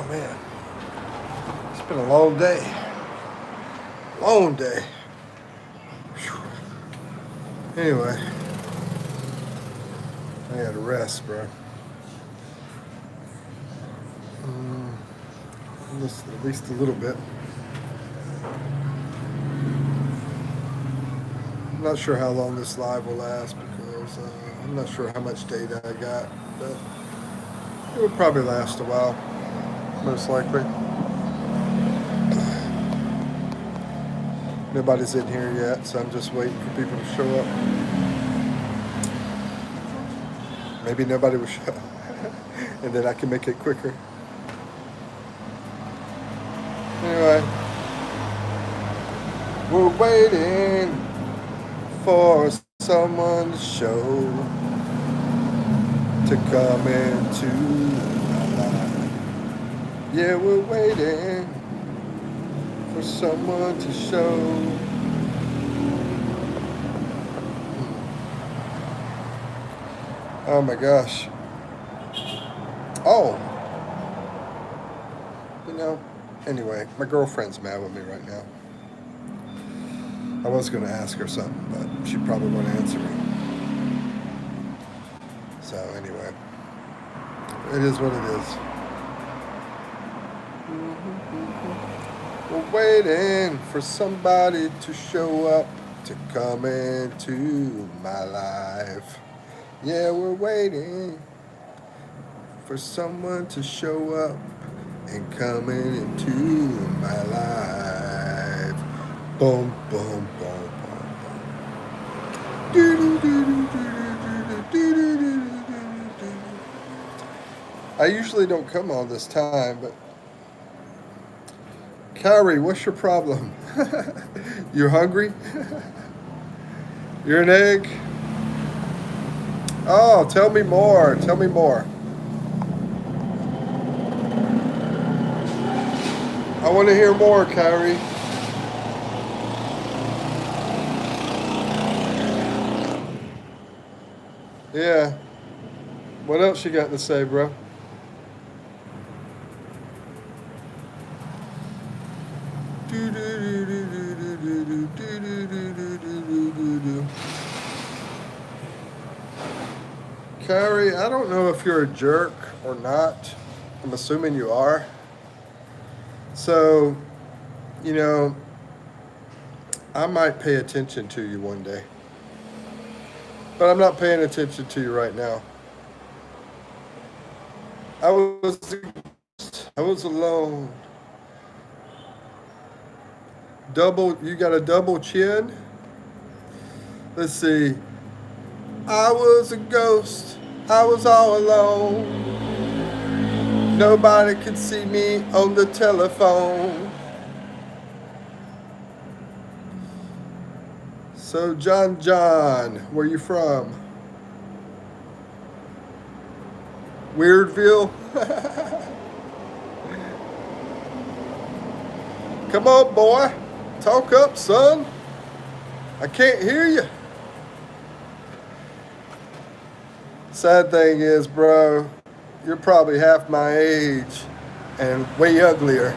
man, it's been a long day. Long day. Whew. Anyway, I gotta rest, bro. Just at least a little bit. I'm not sure how long this live will last because I'm not sure how much data I got, but it will probably last a while, most likely. Nobody's in here yet, so I'm just waiting for people to show up. Maybe nobody will show up, and then I can make it quicker. Anyway, we're waiting for someone to show to come into my life. Yeah, we're waiting for someone to show. Oh my gosh. Oh. Anyway, my girlfriend's mad with me right now. I was going to ask her something, but she probably won't answer me. So anyway, it is what it is. We're waiting for somebody to show up to come into my life. Yeah, we're waiting for someone to show up and coming into my life. Boom, boom, boom, boom, boom. I usually don't come on this time, but Kyrie, what's your problem? You're hungry? You're an egg? Oh, tell me more. Tell me more. I want to hear more, Kyrie. Yeah. What else you got to say, bro? Kyrie, I don't know if you're a jerk or not. I'm assuming you are. So, I might pay attention to you one day. But I'm not paying attention to you right now. I was alone. You got a double chin? Let's see. I was a ghost. I was all alone. Nobody could see me on the telephone. So, John, where you from? Weirdville? Come on, boy. Talk up, son. I can't hear you. Sad thing is, bro, you're probably half my age and way uglier.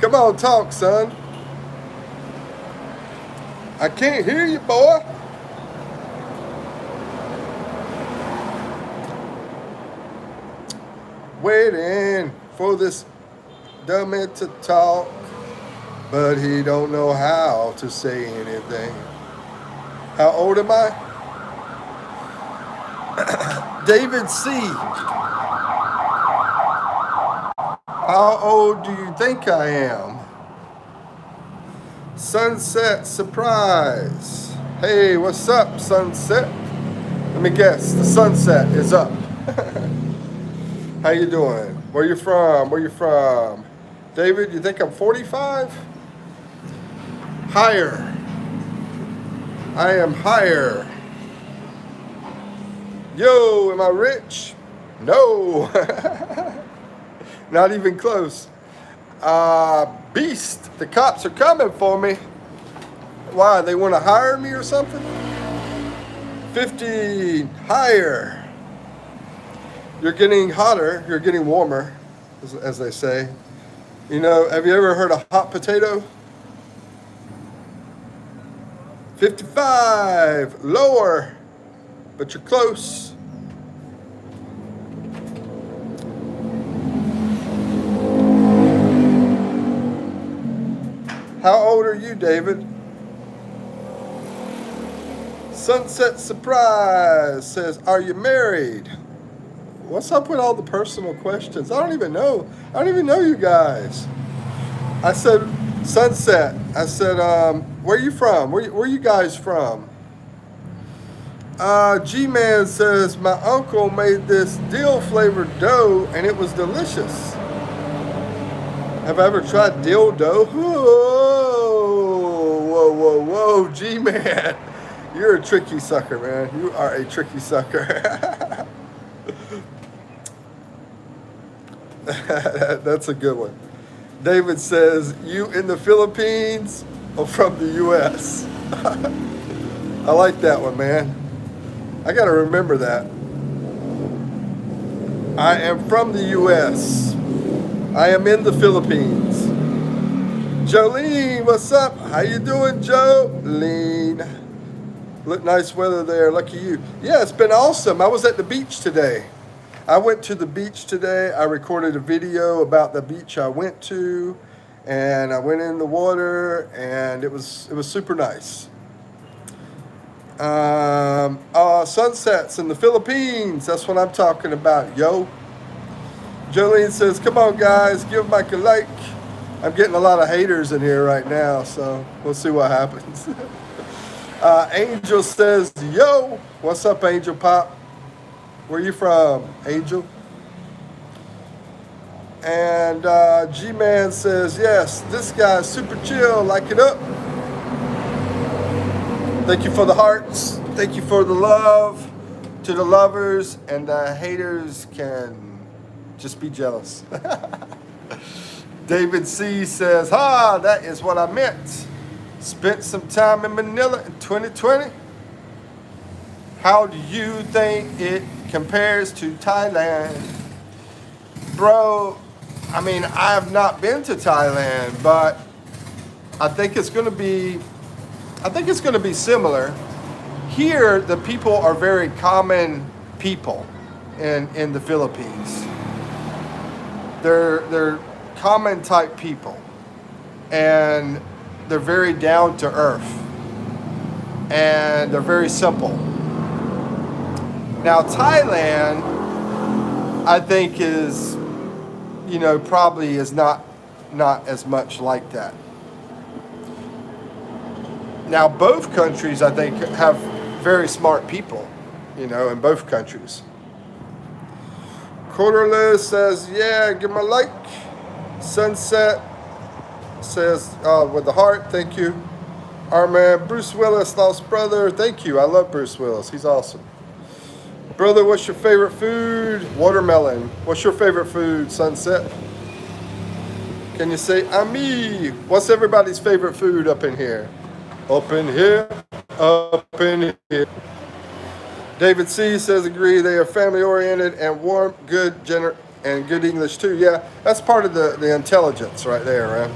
Come on, talk, son. I can't hear you, boy. Waiting for this dummy to talk, but he don't know how to say anything. How old am I? David C. How old do you think I am? Sunset surprise. Hey, what's up, sunset? Let me guess, the sunset is up. How you doing? Where you from? Where you from? David, you think I'm 45? Higher. I am higher. Yo, am I rich? No. Not even close. Beast, the cops are coming for me. Why, they want to hire me or something? 50 higher. You're getting hotter, you're getting warmer. as they say. You know, have you ever heard of hot potato? 55, lower, but you're close. How old are you, David? Sunset Surprise says, are you married? What's up with all the personal questions? I don't even know. I don't even know you guys. I said, Sunset. I said, where are you from? Where you guys from? G-Man says, my uncle made this dill flavored dough and it was delicious. Have I ever tried dill dough? Whoa, G-Man. You're a tricky sucker, man. You are a tricky sucker. That's a good one. David says, you in the Philippines or from the U.S.? I like that one, man. I got to remember that. I am from the U.S. I am in the Philippines. Jolene, what's up? How you doing, Jolene? Look, nice weather there. Lucky you. Yeah, it's been awesome. I was at the beach today. I went to the beach today. I recorded a video about the beach I went to, and I went in the water, and it was super nice. Sunsets in the Philippines. That's what I'm talking about, yo. Jolene says, come on, guys, give Mike a like. I'm getting a lot of haters in here right now, so we'll see what happens. Angel says, yo. What's up, Angel Pop? Where you from, Angel? And G-Man says, yes, this guy's super chill, like it up. Thank you for the hearts. Thank you for the love to the lovers, and the haters can just be jealous. David C says, that is what I meant. Spent some time in Manila in 2020. How do you think it compares to Thailand? Bro, I mean, I have not been to Thailand, but I think it's going to be similar. Here, the people are very common people in the Philippines. They're common type people, and they're very down to earth, and they're very simple. Now, Thailand, I think is, probably is not as much like that. Now, both countries, I think, have very smart people, in both countries. Quarterless says, yeah, give me a like. Sunset says, with the heart, thank you. Our man, Bruce Willis, lost brother, thank you. I love Bruce Willis. He's awesome. Brother, what's your favorite food? Watermelon. What's your favorite food, Sunset? Can you say, Ami? What's everybody's favorite food up in here? Up in here, up in here. David C says, agree, they are family-oriented and warm, good, and good English too. Yeah, that's part of the intelligence right there, man.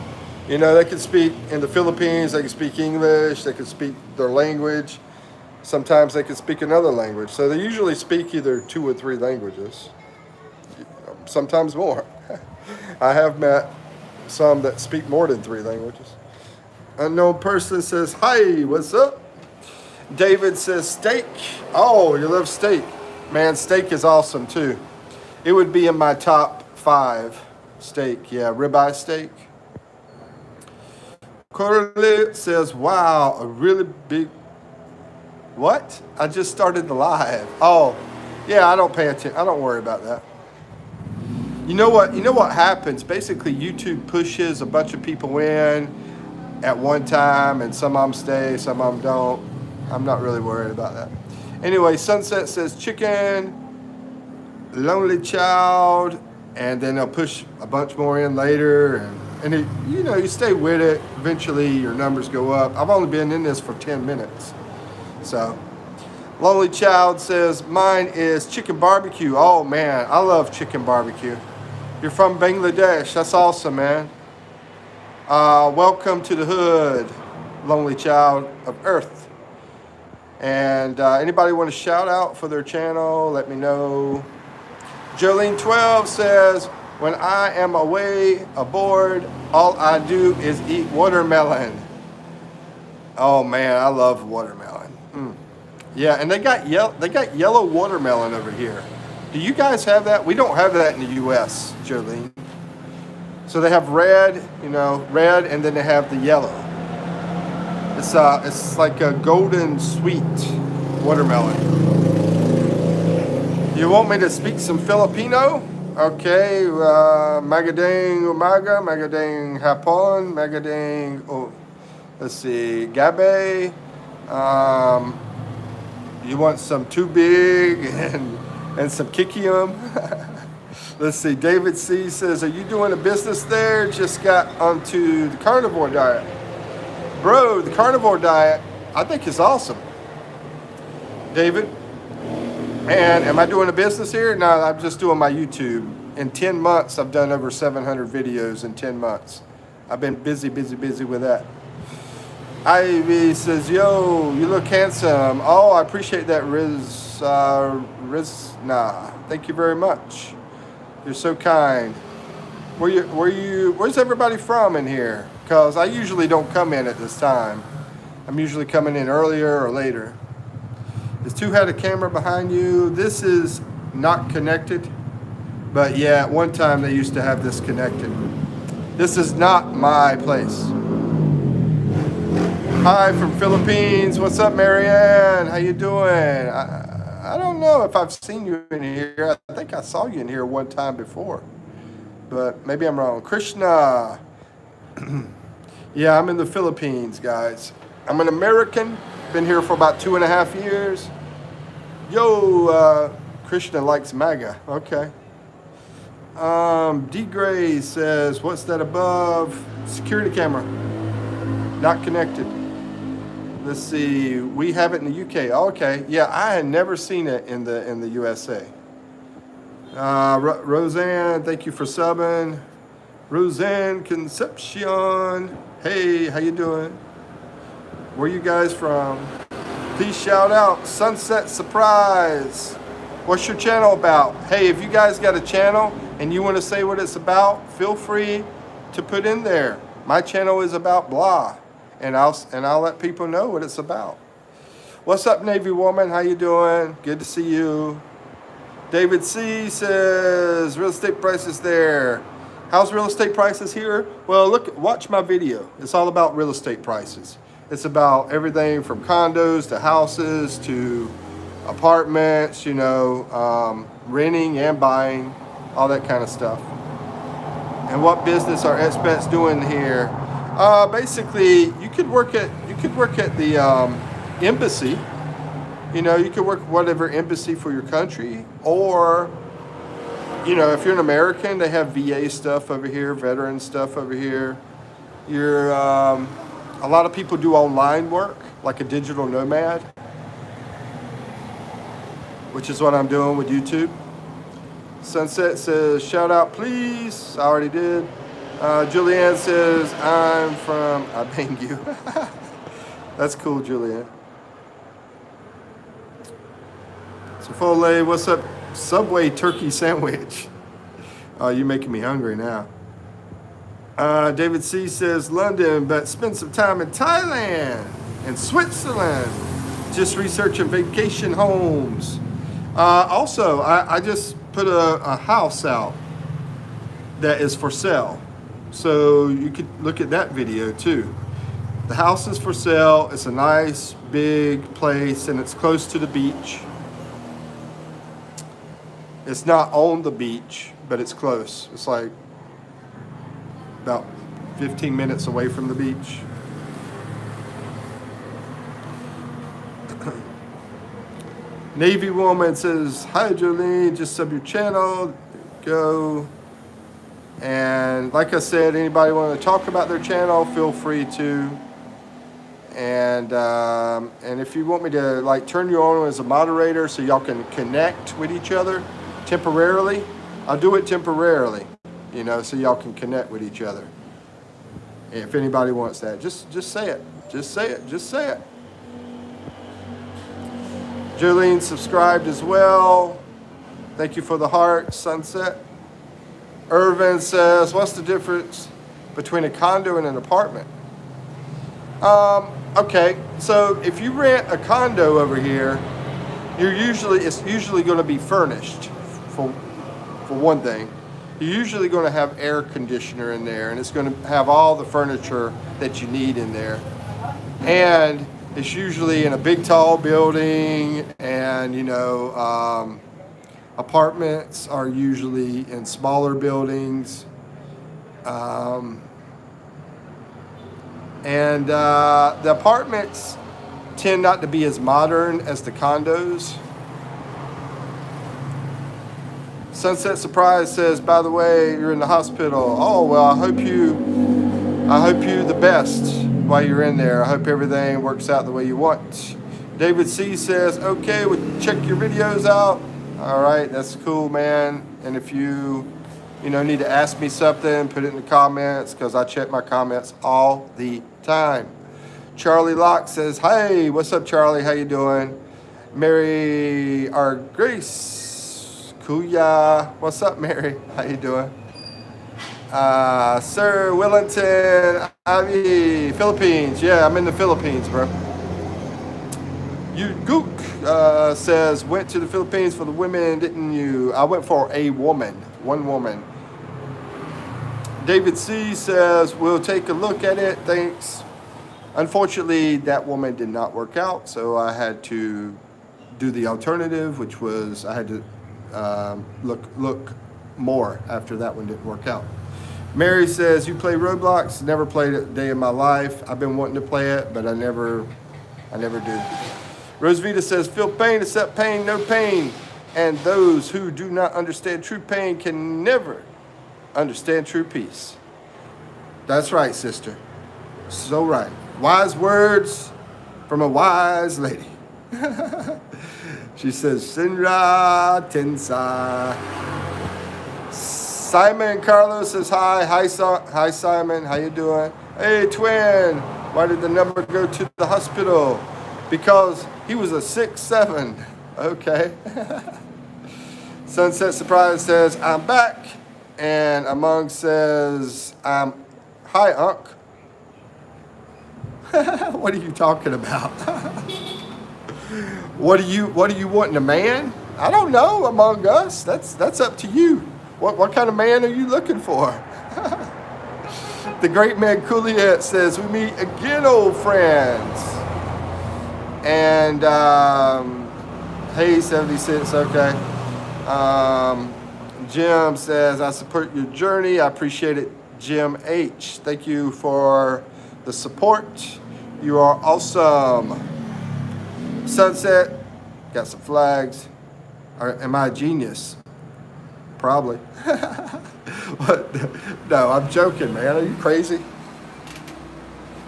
They can speak in the Philippines, they can speak English, they can speak their language. Sometimes they can speak another language. So they usually speak either 2 or 3 languages, sometimes more. I have met some that speak more than 3 languages. Unknown person says, hi, what's up? David says, steak. Oh, you love steak. Man, steak is awesome too. It would be in my top 5 steak. Yeah, ribeye steak. Corley says, wow, a really big... What? I just started the live. Oh, yeah, I don't pay attention. I don't worry about that. You know what happens? Basically, YouTube pushes a bunch of people in at one time, and some of them stay, some of them don't. I'm not really worried about that. Anyway, Sunset says chicken, lonely child, and then they'll push a bunch more in later, and it, you stay with it. Eventually, your numbers go up. I've only been in this for 10 minutes. So, Lonely Child says, mine is chicken barbecue. Oh, man, I love chicken barbecue. You're from Bangladesh. That's awesome, man. Welcome to the hood, lonely child of Earth. And anybody want to shout out for their channel, let me know. Jolene12 says, when I am away aboard, all I do is eat watermelon. Oh man, I love watermelon. Yeah, and they got yellow watermelon over here. Do you guys have that? We don't have that in the U.S., Jolene. So they have red, red, and then they have the yellow. It's like a golden sweet watermelon. You want me to speak some Filipino? Okay, magadang umaga, magadang hapon, magadang, let's see, gabi. You want some too big and some kikium. Let's see, David C says, are you doing a business there? Just got onto the carnivore diet. Bro, the carnivore diet, I think is awesome. David, and am I doing a business here? No, I'm just doing my YouTube. In 10 months, I've done over 700 videos in 10 months. I've been busy with that. Ivy says, yo, you look handsome. Oh, I appreciate that, Rizna. Thank you very much. You're so kind. Where's everybody from in here? Because I usually don't come in at this time. I'm usually coming in earlier or later. Is two-headed camera behind you? This is not connected. But yeah, at one time they used to have this connected. This is not my place. Hi from Philippines. What's up, Marianne? How you doing? I don't know if I've seen you in here. I think I saw you in here one time before. But maybe I'm wrong. Krishna. Yeah, I'm in the Philippines, guys. I'm an American. Been here for about 2.5 years. Yo, Krishna likes MAGA. Okay. D. Gray says, what's that above? Security camera. Not connected. Let's see. We have it in the UK. Okay. Yeah, I had never seen it in the USA. Roseanne, thank you for subbing. Roseanne Concepcion. Hey, how you doing? Where you guys from? Please shout out Sunset Surprise. What's your channel about? Hey, if you guys got a channel and you want to say what it's about, feel free to put in there. My channel is about blah, and I'll let people know what it's about. What's up, Navy woman? How you doing? Good to see you. David C says real estate prices there. How's real estate prices here? Well, watch my video. It's all about real estate prices. It's about everything from condos to houses to apartments, renting and buying, all that kind of stuff. And what business are expats doing here? Basically, you could work at the embassy. You could work whatever embassy for your country, or if you're an American, they have VA stuff over here, veteran stuff over here. A lot of people do online work, like a digital nomad, which is what I'm doing with YouTube. Sunset says, shout out, please. I already did. Julianne says, I'm from, I bang you. That's cool, Julianne. Chipotle, what's up? Subway turkey sandwich. Oh, you're making me hungry now. David C says London, but spend some time in Thailand and Switzerland. Just researching vacation homes. Also, I just put a house out that is for sale. So you could look at that video too. The house is for sale. It's a nice big place and it's close to the beach. It's not on the beach, but it's close. It's like about 15 minutes away from the beach. Navy woman says, hi Jolene, just sub your channel, go. And like I said, anybody want to talk about their channel, feel free to. And if you want me to turn you on as a moderator so y'all can connect with each other temporarily, I'll do it temporarily. you know, so y'all can connect with each other. If anybody wants that, just say it. Just say it. Just say it. Jolene subscribed as well. Thank you for the heart, Sunset. Irvin says, what's the difference between a condo and an apartment? Okay, so if you rent a condo over here, it's usually going to be furnished for one thing. You're usually going to have air conditioner in there, and it's going to have all the furniture that you need in there. And it's usually in a big tall building, and you know, apartments are usually in smaller buildings. And the apartments tend not to be as modern as the condos. Sunset Surprise says, by the way, you're in the hospital. Oh, well, I hope you the best while you're in there. I hope everything works out the way you want. David C says, okay, we'll check your videos out. All right, that's cool, man. And if you need to ask me something, put it in the comments, because I check my comments all the time. Charlie Locke says, hey, what's up, Charlie? How you doing? Mary R. Grace Kuya. What's up, Mary? How you doing? Sir Wellington, Ivy, Philippines. Yeah, I'm in the Philippines, bro. You Gook says, went to the Philippines for the women, didn't you? I went for a woman, one woman. David C says, we'll take a look at it, thanks. Unfortunately, that woman did not work out, so I had to do the alternative, which was I had to look more after that one didn't work out. Mary says, you play Roblox? Never played it a day in my life. I've been wanting to play it, but I never do. Rosevita says, feel pain, accept pain, no pain. And those who do not understand true pain can never understand true peace. That's right, sister. So right. Wise words from a wise lady. She says, Sinra Tensa. Simon Carlos says hi. Hi, Simon. How you doing? Hey, twin. Why did the number go to the hospital? Because he was a 6'7". Okay. Sunset Surprise says, I'm back. And Among says, hi, Unc. What are you talking about? What do you want in a man? I don't know, Among Us. That's up to you. What kind of man are you looking for? The great man Couliet says, we meet again, old friends. And hey, 76, okay. Jim says, I support your journey. I appreciate it, Jim H. Thank you for the support. You are awesome. Sunset, got some flags. Am I a genius? Probably. No, I'm joking, man. Are you crazy?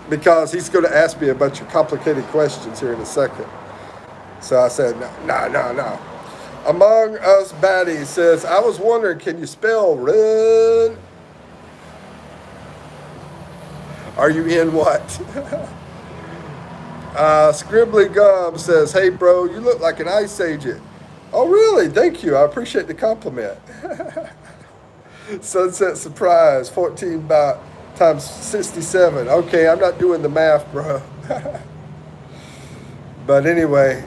Because he's going to ask me a bunch of complicated questions here in a second. So I said, no. Among Us Batty says, I was wondering, can you spell run? Are you in what? Scribbly Gum says, hey, bro, you look like an ICE agent. Oh, really? Thank you. I appreciate the compliment. Sunset Surprise, 14 times 67. Okay, I'm not doing the math, bro. But anyway,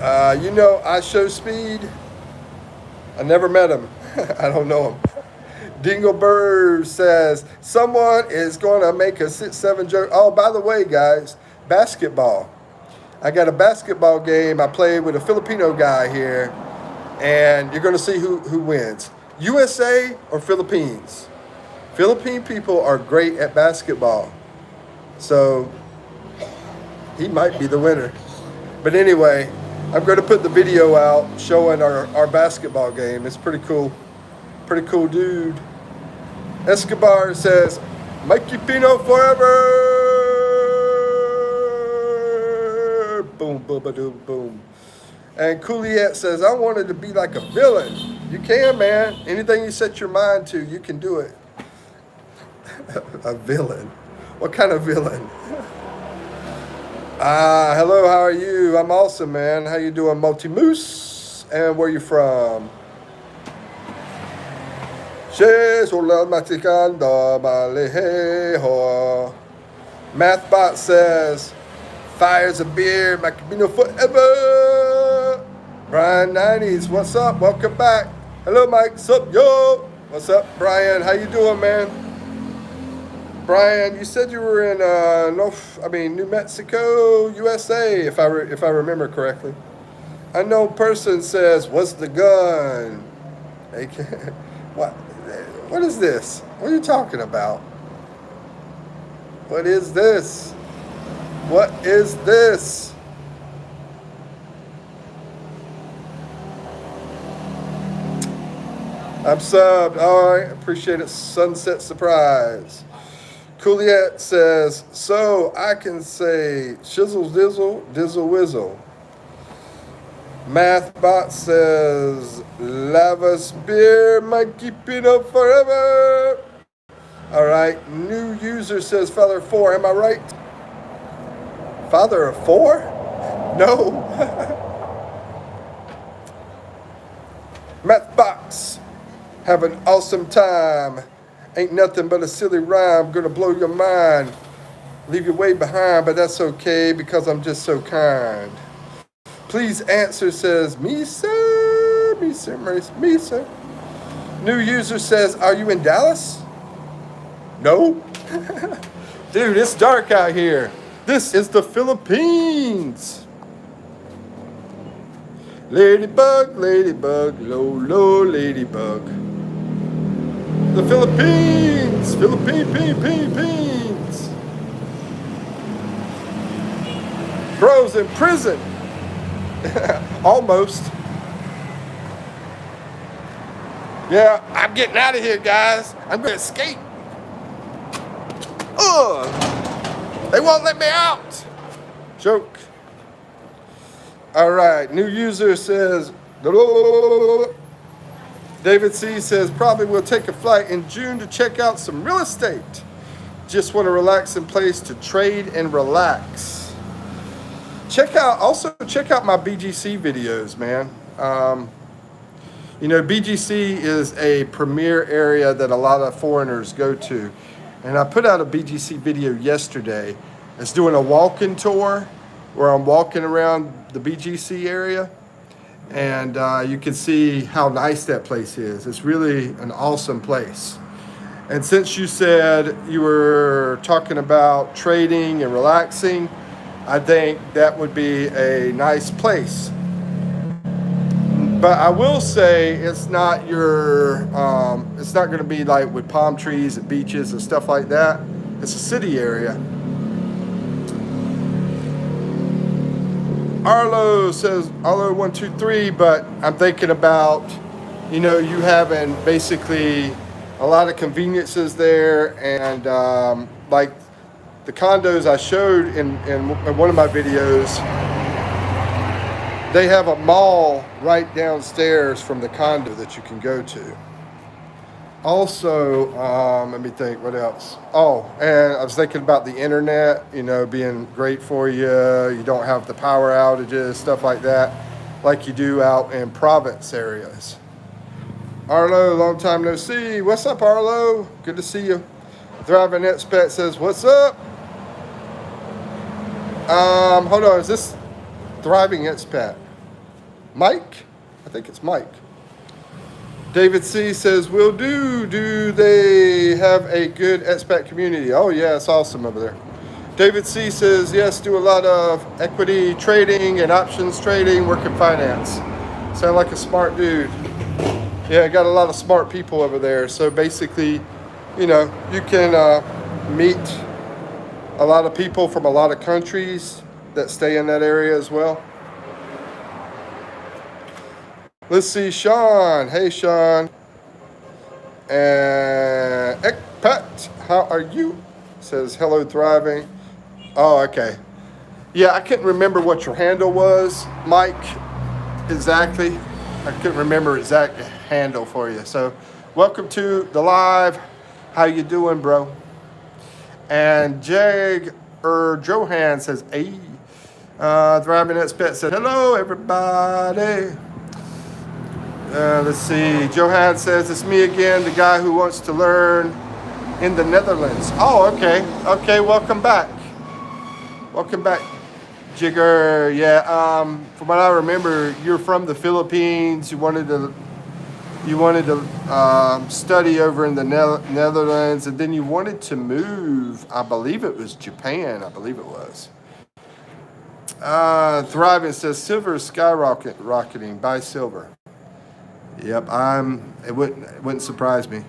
I show speed. I never met him. I don't know him. Dinglebird says, someone is going to make a 6'7" joke. Oh, by the way, guys, basketball. I got a basketball game. I played with a Filipino guy here, and you're going to see who wins. USA or Philippines? Philippine people are great at basketball. So he might be the winner. But anyway, I'm going to put the video out showing our basketball game. It's pretty cool. Pretty cool dude. Escobar says, Mikipino forever. Boom, boom, boom, boom. And Couliet says, I wanted to be like a villain. You can, man. Anything you set your mind to, you can do it. A villain. What kind of villain? Hello, how are you? I'm awesome, man. How you doing, Multi-Moose? And where you from? Mathbot says, fires a beer, Mikipino forever. Brian 90s, what's up? Welcome back. Hello, Mike. What's up, yo? What's up, Brian? How you doing, man? Brian, you said you were in New Mexico, USA, if I remember correctly. Unknown person says, "What's the gun?" What is this? What are you talking about? What is this? What is this? I'm subbed. All right, appreciate it. Sunset Surprise. Cooliette says, so I can say shizzle dizzle, dizzle whizzle. Mathbot says, lava beer, Mikipino forever. All right, new user says, father of four. Am I right? Father of four? No. Mathbox, have an awesome time. Ain't nothing but a silly rhyme, gonna blow your mind. Leave you way behind, but that's okay because I'm just so kind. Please answer says, me sir, me sir, me sir. New user says, are you in Dallas? No. Dude, it's dark out here. This is the Philippines. Ladybug, ladybug, low, low, ladybug. The Philippines! Philippines! Bros in prison! Almost. Yeah, I'm getting out of here, guys. I'm going to escape. Ugh! They won't let me out! Joke. All right, new user says... David C. says, probably will take a flight in June to check out some real estate. Just want a relaxing place to trade and relax. Check out my BGC videos, man. BGC is a premier area that a lot of foreigners go to. And I put out a BGC video yesterday. It's doing a walking tour where I'm walking around the BGC area. And you can see how nice that place is. It's really an awesome place. And since you said you were talking about trading and relaxing, I think that would be a nice place. But I will say it's not it's not going to be like with palm trees and beaches and stuff like that. It's a city area. Arlo says, Arlo 123, but I'm thinking about, you having basically a lot of conveniences there, and like the condos I showed in one of my videos, they have a mall right downstairs from the condo that you can go to. Also, let me think, what else? Oh, and I was thinking about the internet, being great for you. You don't have the power outages, stuff like that, like you do out in province areas. Arlo, long time no see. What's up, Arlo? Good to see you. Thriving Expat says, what's up? Hold on, is this Thriving Expat? Mike? I think it's Mike. David C. says, will do. Do they have a good expat community? Oh, yeah, it's awesome over there. David C. says, yes, do a lot of equity trading and options trading, work in finance. Sound like a smart dude. Yeah, got a lot of smart people over there. So basically, you can meet a lot of people from a lot of countries that stay in that area as well. Let's see, Sean. Hey, Sean. And Expat, how are you? Says, hello, Thriving. Oh, okay. Yeah, I couldn't remember what your handle was, Mike, exactly. I couldn't remember exact handle for you. So welcome to the live. How you doing, bro? And Johan says, hey. Thriving Expat said, hello, everybody. Let's see. Johan says, it's me again, the guy who wants to learn in the Netherlands. Oh, okay. Okay, welcome back. Welcome back, Jigger. Yeah, from what I remember, you're from the Philippines. You wanted to study over in the Netherlands, and then you wanted to move. I believe it was Japan. I believe it was. Thriving says silver is skyrocketing. Buy silver. Yep, it wouldn't surprise me.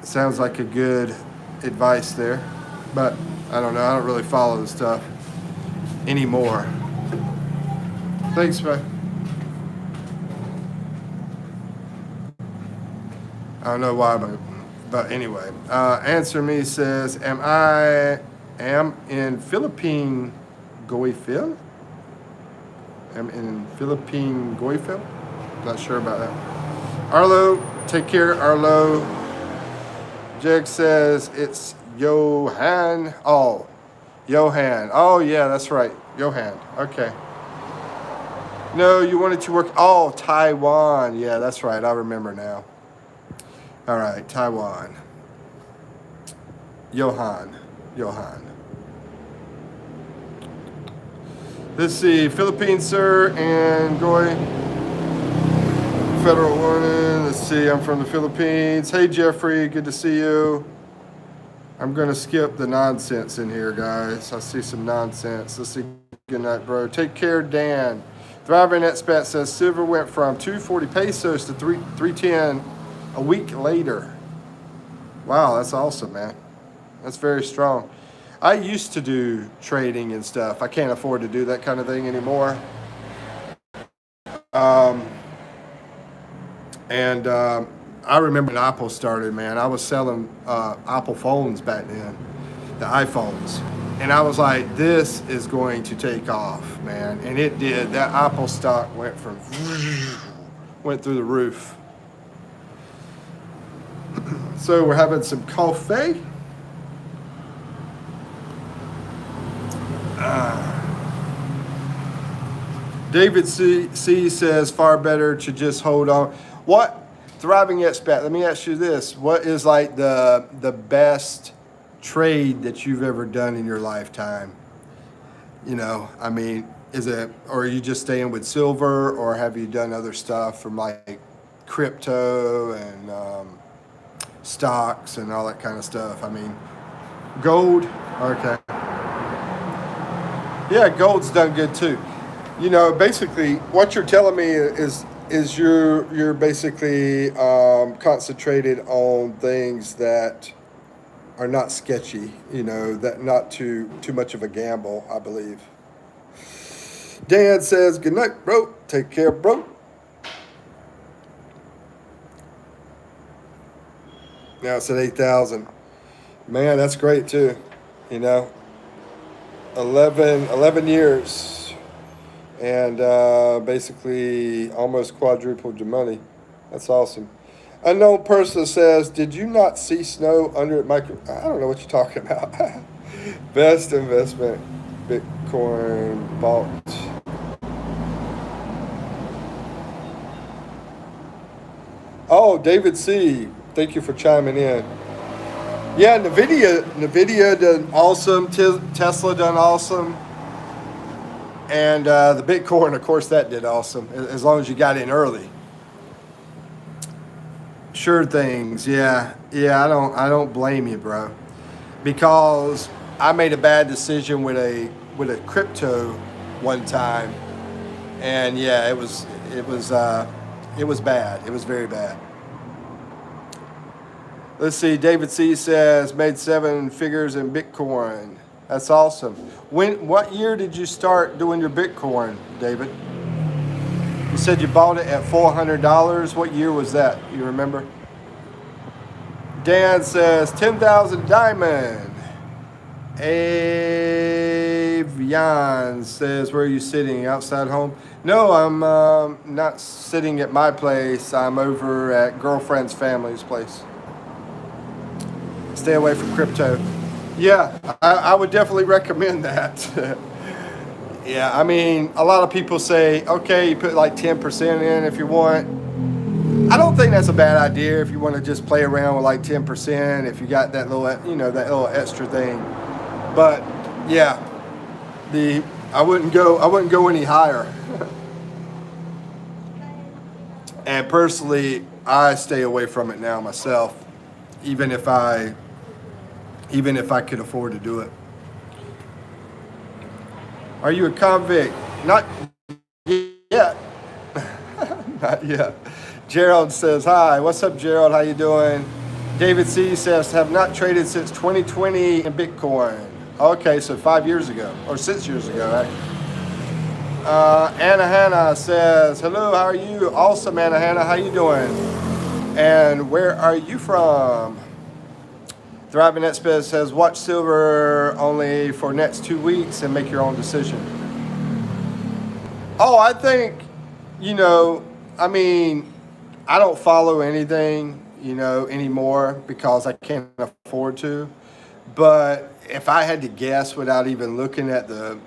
Sounds like a good advice there, but I don't know. I don't really follow the stuff anymore. Thanks, man. I don't know why, but anyway. Answer Me says, am in Philippine Goifil? I'm in Philippine Goifil? Not sure about that. Arlo, take care, Arlo. Jeg says it's Johan. Oh, Johan. Oh, yeah, that's right. Johan. Okay. No, you wanted to work. Oh, Taiwan. Yeah, that's right. I remember now. All right, Taiwan. Johan. Let's see. Philippines, sir, and Goy. Federal warning. Let's see. I'm from the Philippines. Hey, Jeffrey. Good to see you. I'm going to skip the nonsense in here, guys. I see some nonsense. Let's see. Good night, bro. Take care, Dan. Thriving Expat says silver went from 240 pesos to 310 a week later. Wow, that's awesome, man. That's very strong. I used to do trading and stuff. I can't afford to do that kind of thing anymore. I remember when Apple started, man. I was selling Apple phones back then, the iPhones. And I was like, this is going to take off, man. And it did. That Apple stock went through the roof. So we're having some coffee. David C says, far better to just hold on. What? Thriving Expat, let me ask you this. What is like the best trade that you've ever done in your lifetime? You know, I mean, or are you just staying with silver, or have you done other stuff from like crypto and stocks and all that kind of stuff? I mean, gold? Okay. Yeah, gold's done good too. You know, basically what you're telling me is you're basically concentrated on things that are not sketchy, you know, that not too much of a gamble, I believe. Dan says, good night, bro. Take care, bro. Now it's at 8,000. Man, that's great too. You know, 11 years. And basically almost quadrupled your money. That's awesome. Unknown person says, did you not see snow under it? I don't know what you're talking about. Best investment, Bitcoin bought. Oh, David C. Thank you for chiming in. Yeah, NVIDIA done awesome. Tesla done awesome. And the Bitcoin, of course, that did awesome, as long as you got in early. Sure things, yeah. I don't blame you, bro, because I made a bad decision with a crypto one time, and yeah, it was bad. It was very bad. Let's see. David C says made 7 figures in Bitcoin. That's awesome. What year did you start doing your Bitcoin, David? You said you bought it at $400. What year was that? You remember? Dan says 10,000 diamond. A Avian says, where are you sitting? Outside home? No, I'm not sitting at my place. I'm over at girlfriend's family's place. Stay away from crypto. Yeah, I would definitely recommend that. Yeah, I mean, a lot of people say, okay, you put like 10% in if you want. I don't think that's a bad idea if you want to just play around with like 10%, if you got that little, that little extra thing. But yeah, I wouldn't go any higher. And personally, I stay away from it now myself, even if I could afford to do it. Are you a convict? Not yet. Not yet. Gerald says, hi. What's up, Gerald? How you doing? David C. says, have not traded since 2020 in Bitcoin. Okay, so 5 years ago, or 6 years ago, actually. Anna Hannah says, hello, how are you? Awesome, Anna Hannah, how you doing? And where are you from? Thriving Expat says, watch silver only for next 2 weeks and make your own decision. Oh, I think, I mean, I don't follow anything, anymore because I can't afford to. But if I had to guess without even looking at the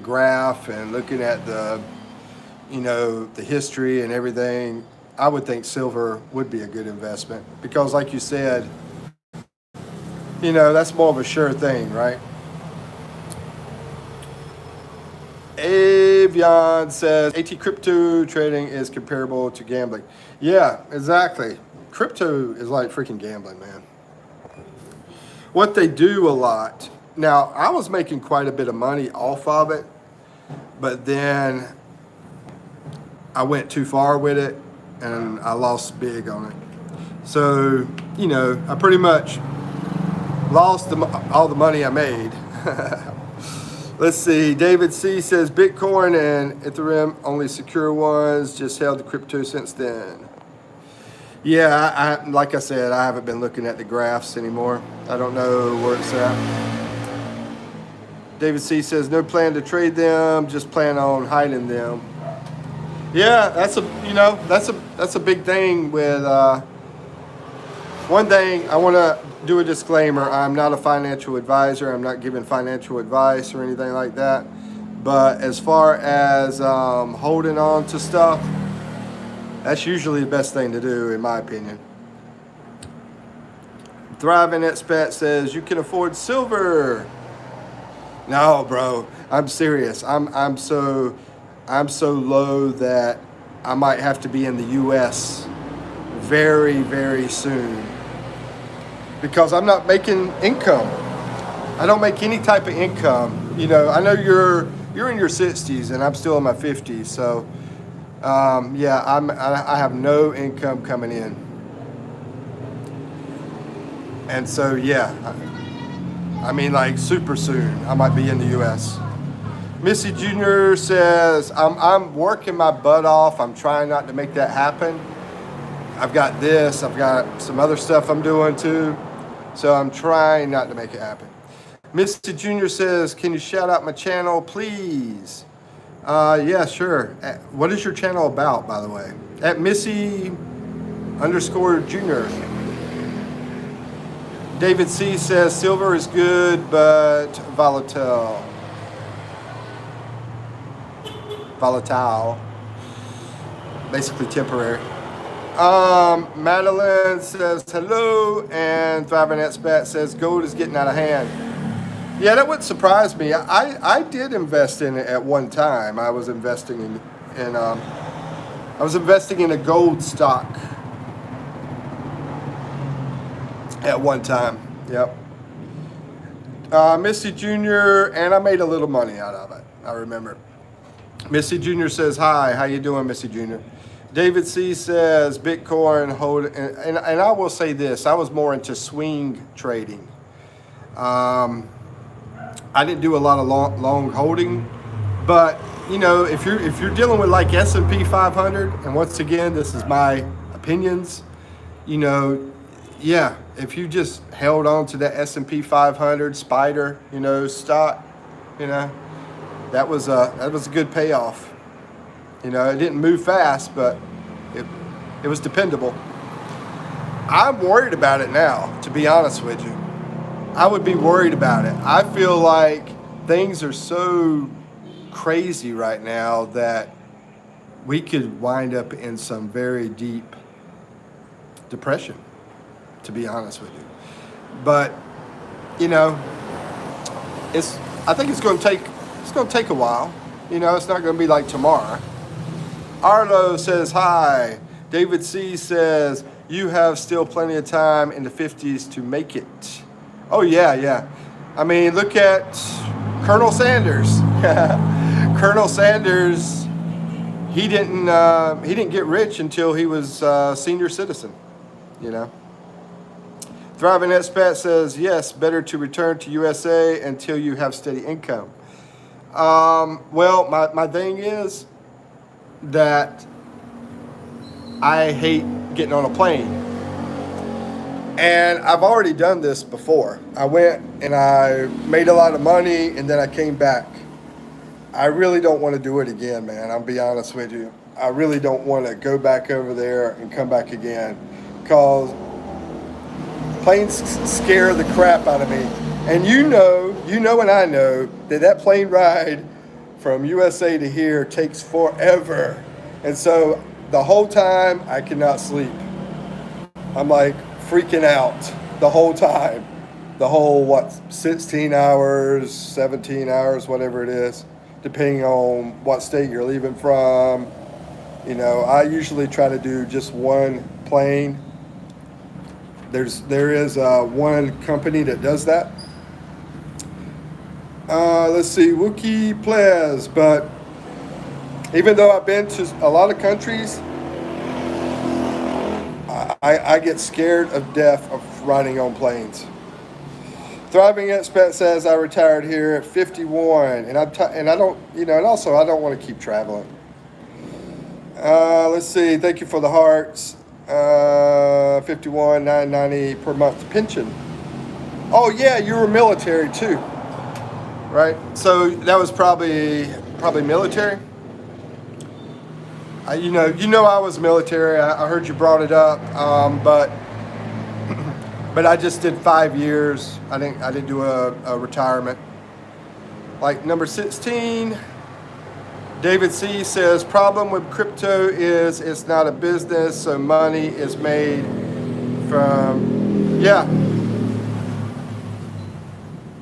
graph and looking at the history and everything, I would think silver would be a good investment because, like you said, that's more of a sure thing, right? Avian says, AT crypto trading is comparable to gambling. Yeah, exactly. Crypto is like freaking gambling, man. What they do a lot. Now, I was making quite a bit of money off of it, but then I went too far with it and I lost big on it. So, I pretty much lost all the money I made. Let's see. David C. says Bitcoin and Ethereum only secure ones. Just held the crypto since then. Yeah, like I said, I haven't been looking at the graphs anymore. I don't know where it's at. David C. says no plan to trade them. Just plan on hiding them. Yeah, that's a big thing with. One thing, I want to do a disclaimer. I'm not a financial advisor. I'm not giving financial advice or anything like that. But as far as holding on to stuff, that's usually the best thing to do, in my opinion. Thriving Expat says, you can afford silver. No, bro, I'm serious. I'm so low that I might have to be in the U.S. very, very soon. Because I'm not making income. I don't make any type of income. I know you're in your 60s and I'm still in my 50s. So, I have no income coming in. And so, I mean, like super soon, I might be in the U.S. Missy Jr. says, I'm working my butt off. I'm trying not to make that happen. I've got this. I've got some other stuff I'm doing too. So I'm trying not to make it happen. Mr. Jr. says, can you shout out my channel, please? Yeah, sure. What is your channel about, by the way? At Missy_Jr. David C. says, silver is good, but volatile. Basically temporary. Madeline says hello, and Thriving Expat says gold is getting out of hand. Yeah, that wouldn't surprise me. I did invest in it at one time. I was investing in a gold stock at one time. Yep. Missy Jr. and I made a little money out of it. I remember. Missy Jr. says hi. How you doing, Missy Jr.? David C. says Bitcoin hold, and I will say this: I was more into swing trading. I didn't do a lot of long holding, but if you're dealing with like S&P 500, and once again, this is my opinions. If you just held on to that S&P 500 spider, stock, You know, that was a good payoff. You know, it didn't move fast, but it was dependable. I'm worried about it now, to be honest with you. I would be worried about it. I feel like things are so crazy right now that we could wind up in some very deep depression, to be honest with you. But, you know, I think it's going to take a while. You know, it's not going to be like tomorrow. Arlo says hi. David C says, you have still plenty of time in the 50s to make it. Oh, yeah. I mean, look at Colonel Sanders. Colonel Sanders, he didn't get rich until he was a senior citizen, you know. Thriving Expat says, yes, better to return to USA until you have steady income. Well, my thing is that I hate getting on a plane. And I've already done this before. I went and I made a lot of money and then I came back. I really don't want to do it again, man. I'll be honest with you. I really don't want to go back over there and come back again, because planes scare the crap out of me. And you know and I know that plane ride from USA to here takes forever. And so the whole time I cannot sleep. I'm like freaking out the whole time. The whole, 16 hours, 17 hours, whatever it is, depending on what state you're leaving from. You know, I usually try to do just one plane. There is one company that does that. Let's see, Wookie Plez. But even though I've been to a lot of countries, I get scared of death of riding on planes. Thriving Expat says, I retired here at 51, and I don't, you know, and also I don't want to keep traveling. Let's see, thank you for the hearts. 51, $9.90 per month pension. Oh yeah, you were military too, right? So that was probably military. You know, I was military. I heard you brought it up, but I just did 5 years. I didn't do a retirement. Like number 16, David C says, problem with crypto is it's not a business, so money is made from, yeah.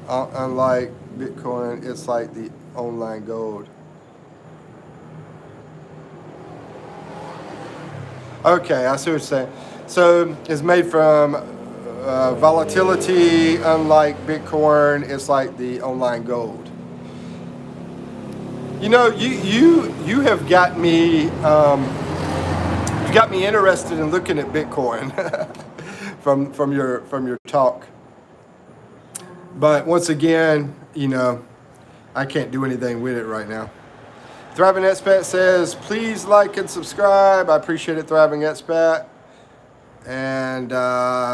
Unlike Bitcoin, it's like the online gold. Okay, I see what you're saying. So it's made from volatility. Unlike Bitcoin, it's like the online gold. You know, you have got me interested in looking at Bitcoin from your talk. But once again, you know, I can't do anything with it right now. Thriving Expat says, please like and subscribe. I appreciate it, Thriving Expat. And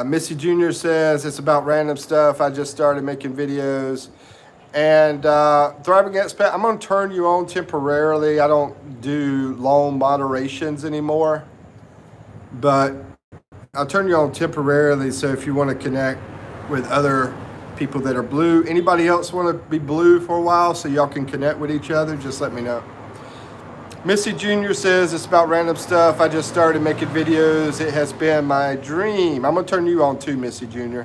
Missy Jr. says, it's about random stuff. I just started making videos. And Thriving Expat, I'm going to turn you on temporarily. I don't do long moderations anymore. But I'll turn you on temporarily, so if you want to connect with other people that are blue, anybody else want to be blue for a while so y'all can connect with each other, just let me know. Missy Jr. says, it's about random stuff. I just started making videos. It has been my dream. I'm going to turn you on too, Missy Jr.,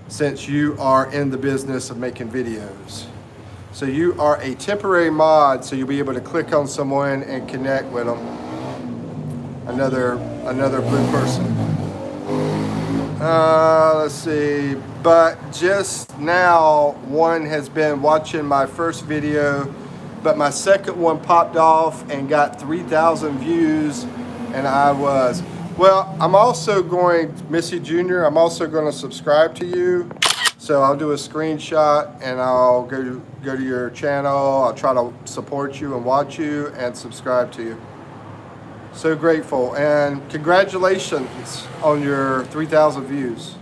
since you are in the business of making videos. So you are a temporary mod, so you'll be able to click on someone and connect with them. Another blue person. Let's see. But just now, one has been watching my first video, but my second one popped off and got 3,000 views, and well, I'm also going, Missy Jr., I'm also going to subscribe to you. So I'll do a screenshot and I'll go to your channel. I'll try to support you and watch you and subscribe to you. So grateful, and congratulations on your 3,000 views.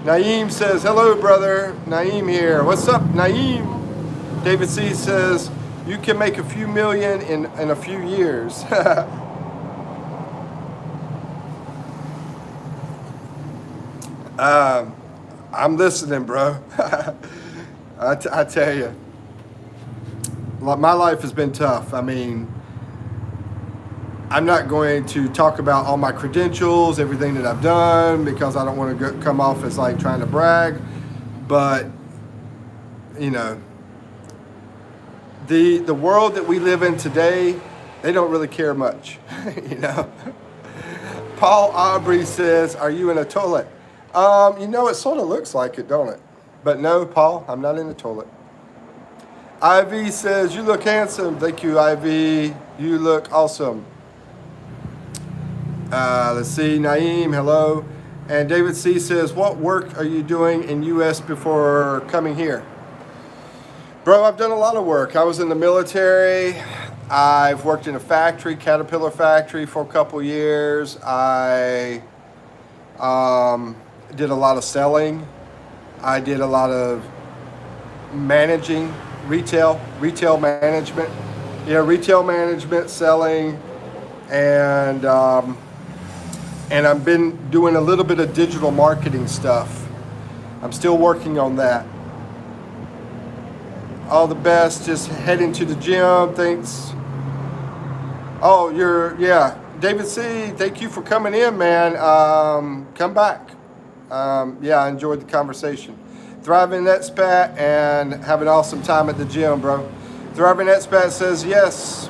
Naeem says, hello brother, Naeem here. What's up, Naeem? David C says, you can make a few million in a few years. I'm listening, bro. I tell you, my life has been tough. I mean, I'm not going to talk about all my credentials, everything that I've done, because I don't want to come off as like trying to brag. But, you know, the world that we live in today, they don't really care much, you know. Paul Aubrey says, are you in a toilet? You know, it sort of looks like it, don't it? But no, Paul, I'm not in the toilet. Ivy says, you look handsome. Thank you, Ivy. You look awesome. Let's see, Naeem, hello. And David C says, what work are you doing in U.S. before coming here? Bro, I've done a lot of work. I was in the military. I've worked in a factory, Caterpillar factory, for a couple years. I did a lot of selling. I did a lot of managing, retail management. Yeah, retail management, selling, and I've been doing a little bit of digital marketing stuff. I'm still working on that. All the best. Just heading to the gym. Thanks. Oh, yeah. David C., thank you for coming in, man. Come back. Yeah, I enjoyed the conversation. Thriving Expat and have an awesome time at the gym, bro. Thriving Expat says, yes,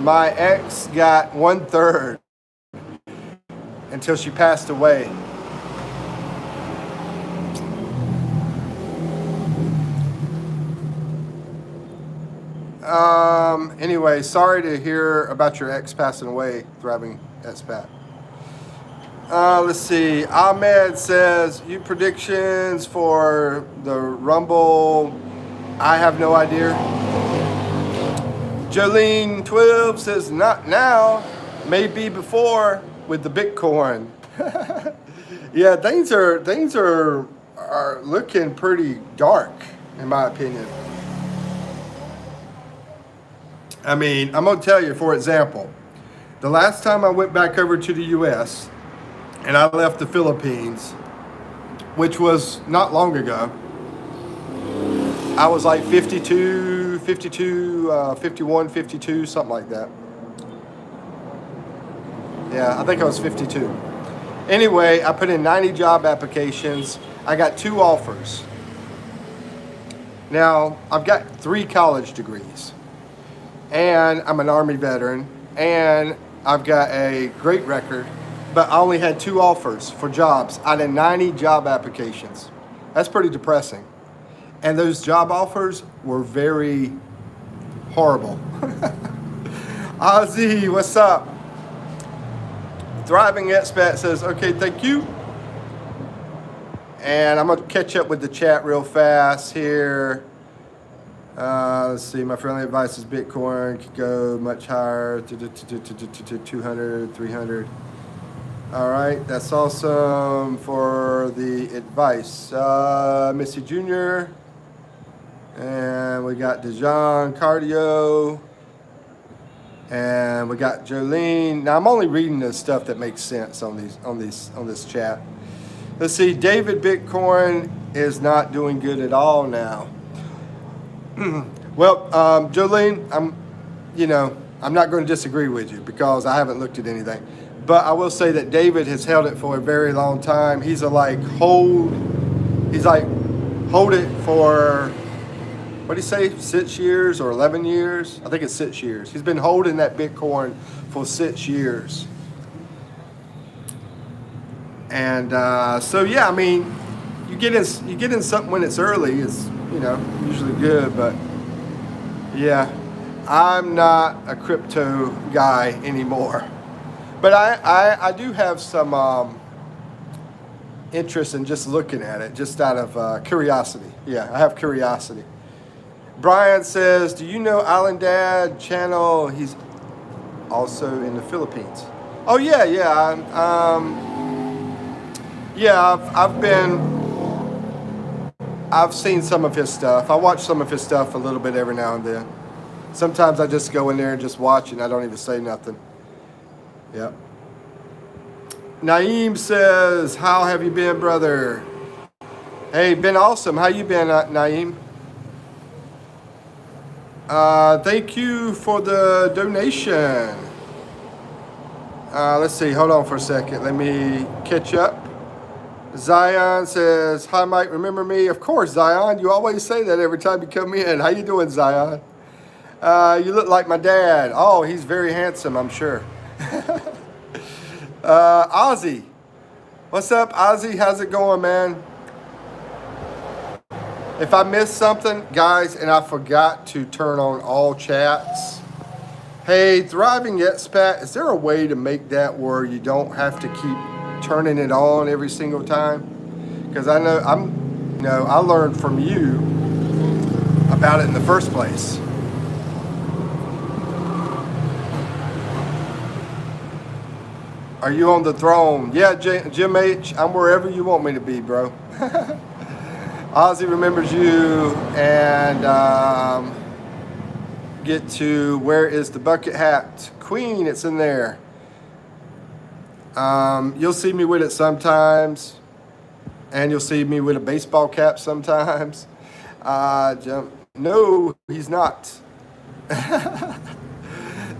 my ex got 1/3 until she passed away. Anyway, sorry to hear about your ex passing away, Thriving Expat. Let's see. Ahmed says, you predictions for the Rumble? I have no idea. Jolene 12 says, not now, maybe before with the Bitcoin. Yeah, things are looking pretty dark, in my opinion. I mean, I'm going to tell you, for example, the last time I went back over to the U.S., and I left the Philippines, which was not long ago, I was like 51, 52, something like that. Yeah, I think I was 52. Anyway, I put in 90 job applications. I got 2 offers. Now, I've got 3 college degrees, and I'm an Army veteran, and I've got a great record, but I only had 2 offers for jobs out of 90 job applications. That's pretty depressing. And those job offers were very horrible. Ozzy, what's up? Thriving Expat says, okay, thank you. And I'm going to catch up with the chat real fast here. Let's see, my friendly advice is Bitcoin could go much higher to 200, 300. All right, that's awesome for the advice. Missy Jr. And we got Dejan Cardio. And we got Jolene. Now I'm only reading the stuff that makes sense on this chat. Let's see, David Bitcoin is not doing good at all now. Well, Jolene, I'm not going to disagree with you because I haven't looked at anything. But I will say that David has held it for a very long time. He's hold it for, what do you say, 6 years or 11 years? I think it's 6 years. He's been holding that Bitcoin for 6 years. And so yeah, I mean, you get in something when it's early, it's usually good. But yeah, I'm not a crypto guy anymore. But I do have some interest in just looking at it, just out of curiosity. Yeah, I have curiosity. Brian says, do you know Island Dad channel? He's also in the Philippines. Oh, yeah. I've been I've seen some of his stuff. I watch some of his stuff a little bit every now and then. Sometimes I just go in there and just watch, and I don't even say nothing. Yep. Naeem says, how have you been, brother? Hey, been awesome. How you been, Naeem? Thank you for the donation. Let's see. Hold on for a second. Let me catch up. Zion says, hi, Mike. Remember me? Of course, Zion. You always say that every time you come in. How you doing, Zion? You look like my dad. Oh, he's very handsome, I'm sure. Ozzy. What's up, Ozzy? How's it going, man? If I missed something, guys, and I forgot to turn on all chats, hey, Thriving Expat, is there a way to make that where you don't have to keep turning it on every single time? Because I know I learned from you about it in the first place. Are you on the throne? Yeah, Jim H, I'm wherever you want me to be, bro. Ozzy remembers you, and get to where is the bucket hat? Queen, it's in there. You'll see me with it sometimes, and you'll see me with a baseball cap sometimes. No, he's not.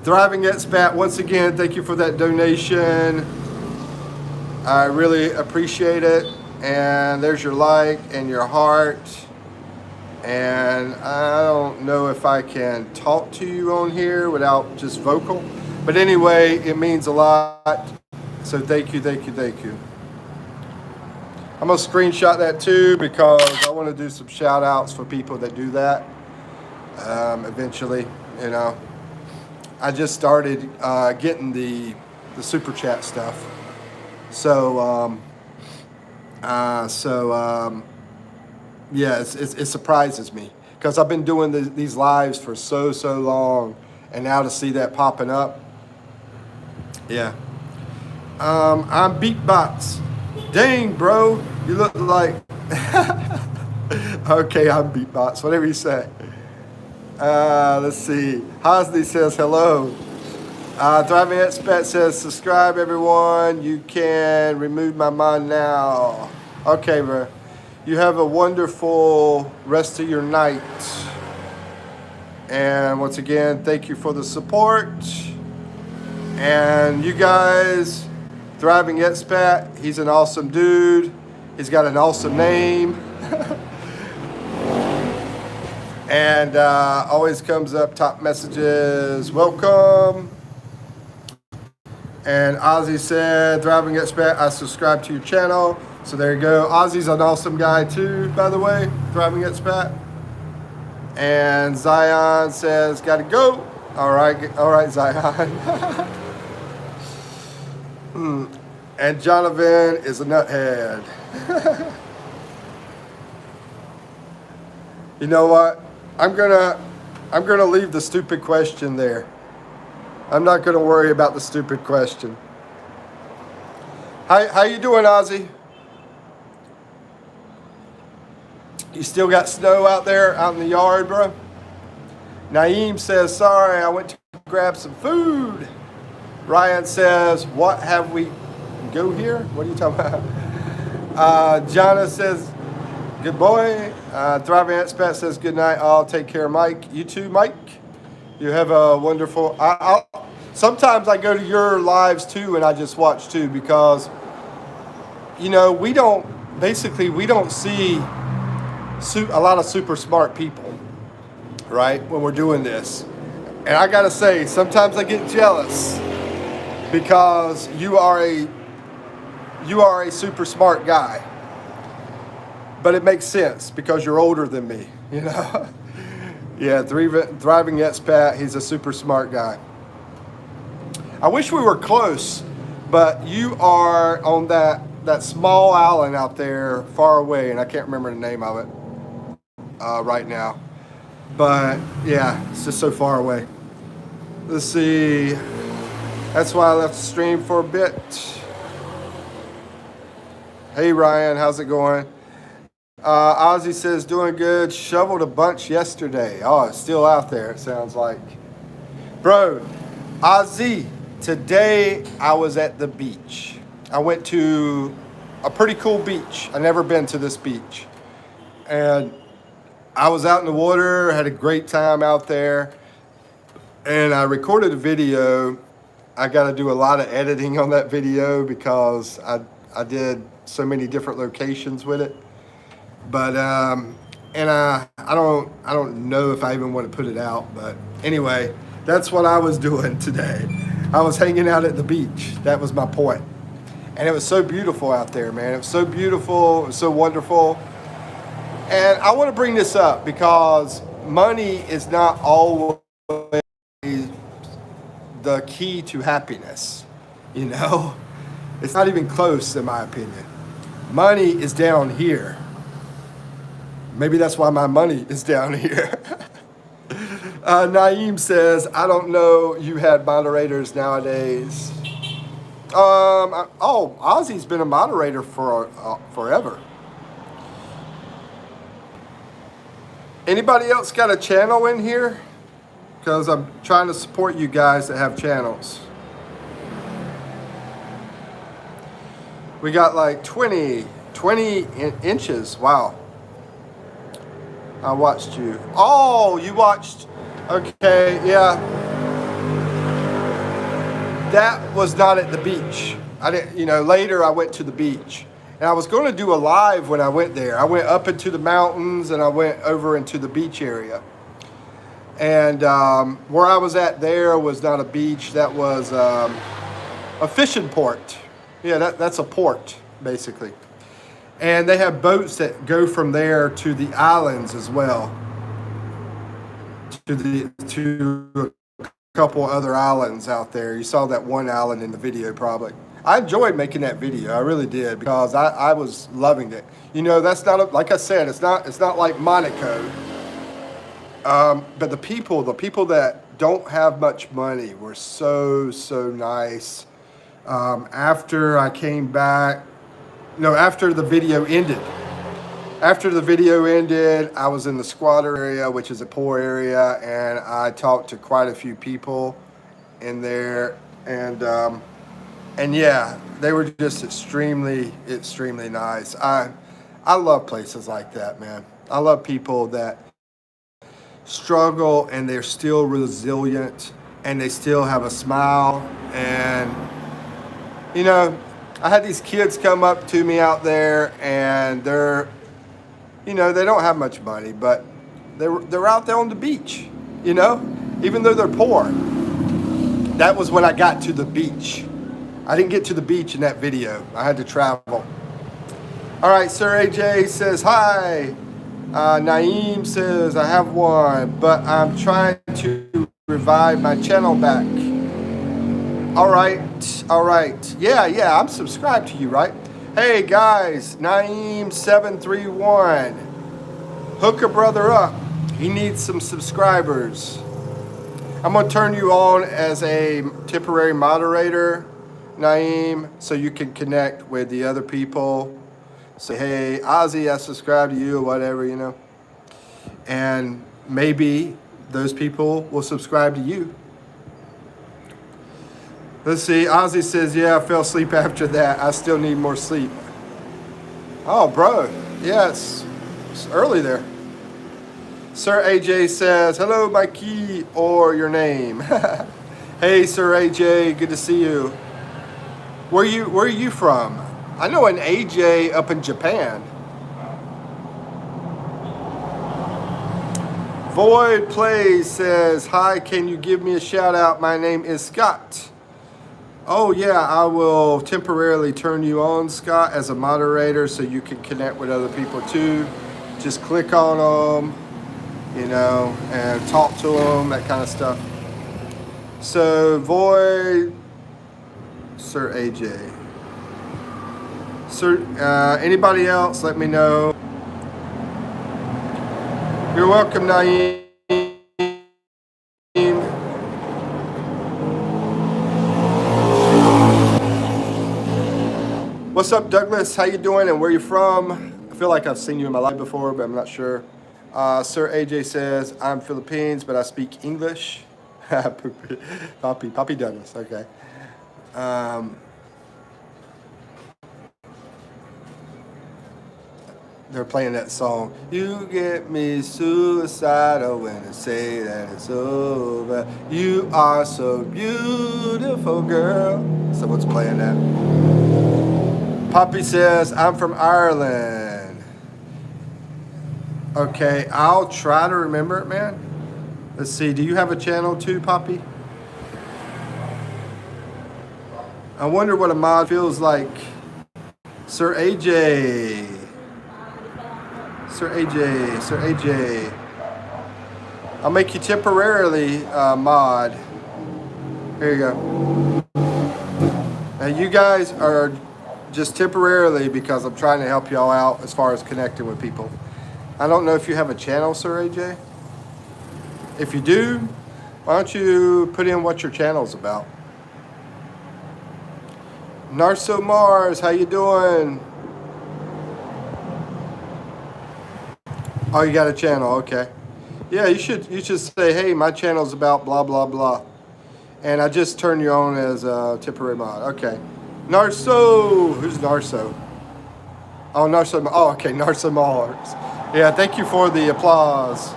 Thriving Expat, once again, thank you for that donation. I really appreciate it. And there's your like and your heart. And I don't know if I can talk to you on here without just vocal. But anyway, it means a lot. So thank you, thank you, thank you. I'm going to screenshot that too because I want to do some shout outs for people that do that eventually, you know. I just started getting the super chat stuff. So, yeah, it surprises me because I've been doing these lives for so long, and now to see that popping up, yeah. I'm Beatbox. Dang, bro, you look like. Okay, I'm Beatbox. Whatever you say. Let's see. Hosley says hello. Thriving Expat says subscribe, everyone. You can remove my mind now. Okay, bro. You have a wonderful rest of your night. And once again, thank you for the support. And you guys, Thriving Expat, he's an awesome dude. He's got an awesome name. And always comes up top messages, welcome. And Ozzy said, Thriving Expat, I subscribe to your channel. So there you go. Ozzy's an awesome guy too, by the way, Thriving Expat. And Zion says, gotta go. All right, Zion. And Jonathan is a nuthead. You know what? I'm gonna leave the stupid question there. I'm not gonna worry about the stupid question. How you doing, Ozzy? You still got snow out there, out in the yard, bro? Naeem says, sorry, I went to grab some food. Ryan says, what have we go here? What are you talking about? Jana says, good boy. Thriving Expat says, good night. I'll take care, Mike. You too, Mike. You have a wonderful... sometimes I go to your lives too and I just watch too because, you know, we don't see a lot of super smart people, right, when we're doing this. And I got to say, sometimes I get jealous because you are a super smart guy. But it makes sense because you're older than me, you know. Yeah, Thriving Expat, he's a super smart guy. I wish we were close, but you are on that small island out there far away, and I can't remember the name of it right now. But yeah, it's just so far away. Let's see. That's why I left the stream for a bit. Hey Ryan, how's it going? Ozzy says, doing good. Shoveled a bunch yesterday. Oh, it's still out there, it sounds like. Bro, Ozzy, today I was at the beach. I went to a pretty cool beach. I've never been to this beach. And I was out in the water, had a great time out there. And I recorded a video. I got to do a lot of editing on that video because I did so many different locations with it. But and I don't know if I even want to put it out. But anyway, that's what I was doing today. I was hanging out at the beach. That was my point. And it was so beautiful out there, man. It was so beautiful. It was so wonderful. And I want to bring this up because money is not always the key to happiness. You know, it's not even close, in my opinion. Money is down here. Maybe that's why my money is down here. Naeem says, I don't know you had moderators nowadays. Ozzy's been a moderator for forever. Anybody else got a channel in here? Because I'm trying to support you guys that have channels. We got like 20 inches. Wow. I watched you. Oh, you watched. Okay, yeah. That was not at the beach. I didn't, later I went to the beach. And I was going to do a live when I went there. I went up into the mountains and I went over into the beach area. And where I was at there was not a beach. That was a fishing port. Yeah, that's a port, basically. And they have boats that go from there to the islands as well. To a couple other islands out there. You saw that one island in the video probably. I enjoyed making that video. I really did because I was loving it. That's not like I said. It's not like Monaco. But the people that don't have much money were so nice. After I came back, after the video ended. After the video ended, I was in the squatter area, which is a poor area, and I talked to quite a few people in there, and yeah, they were just extremely nice. I love places like that, man. I love people that struggle and they're still resilient and they still have a smile. And I had these kids come up to me out there and they're they don't have much money, but they're out there on the beach, even though they're poor. That was when I got to the beach. I didn't get to the beach in that video. I had to travel. All right, Sir AJ says hi. Naeem says, I have one, but I'm trying to revive my channel back. All right. Yeah, I'm subscribed to you, right? Hey, guys, Naeem731. Hook a brother up. He needs some subscribers. I'm going to turn you on as a temporary moderator, Naeem, so you can connect with the other people. Say, hey, Ozzy, I subscribe to you or whatever, And maybe those people will subscribe to you. Let's see. Ozzy says, yeah, I fell asleep after that. I still need more sleep. Oh, bro. Yeah, it's early there. Sir AJ says, hello, Mikey, or your name. Hey, Sir AJ, good to see you. Where are you from? I know an AJ up in Japan. Void Plays says, hi, can you give me a shout out? My name is Scott. Oh yeah, I will temporarily turn you on, Scott, as a moderator so you can connect with other people too. Just click on them, and talk to them, that kind of stuff. So Void, Sir AJ. Sir, anybody else, let me know. You're welcome, Naeem. What's up, Douglas? How you doing and where you from? feel like I've seen you in my life before, but I'm not sure. Sir AJ says, I'm Philippines, but I speak English. Poppy Douglas, okay. They're playing that song. You get me suicidal when I say that it's over. You are so beautiful, girl. Someone's playing that. Poppy says, I'm from Ireland. Okay, I'll try to remember it, man. Let's see, do you have a channel too, Poppy? I wonder what a mod feels like. Sir AJ. Sir AJ. I'll make you temporarily mod. Here you go. Now you guys are just temporarily because I'm trying to help y'all out as far as connecting with people. I don't know if you have a channel, Sir AJ. If you do, why don't you put in what your channel's about? Narso Mars, how you doing? Oh, you got a channel, okay. Yeah, you should say, hey, my channel's about blah, blah, blah. And I just turned you on as a temporary mod. Okay. Narso, who's Narso? Oh, Narso, oh, okay, Narso Mars. Yeah, thank you for the applause.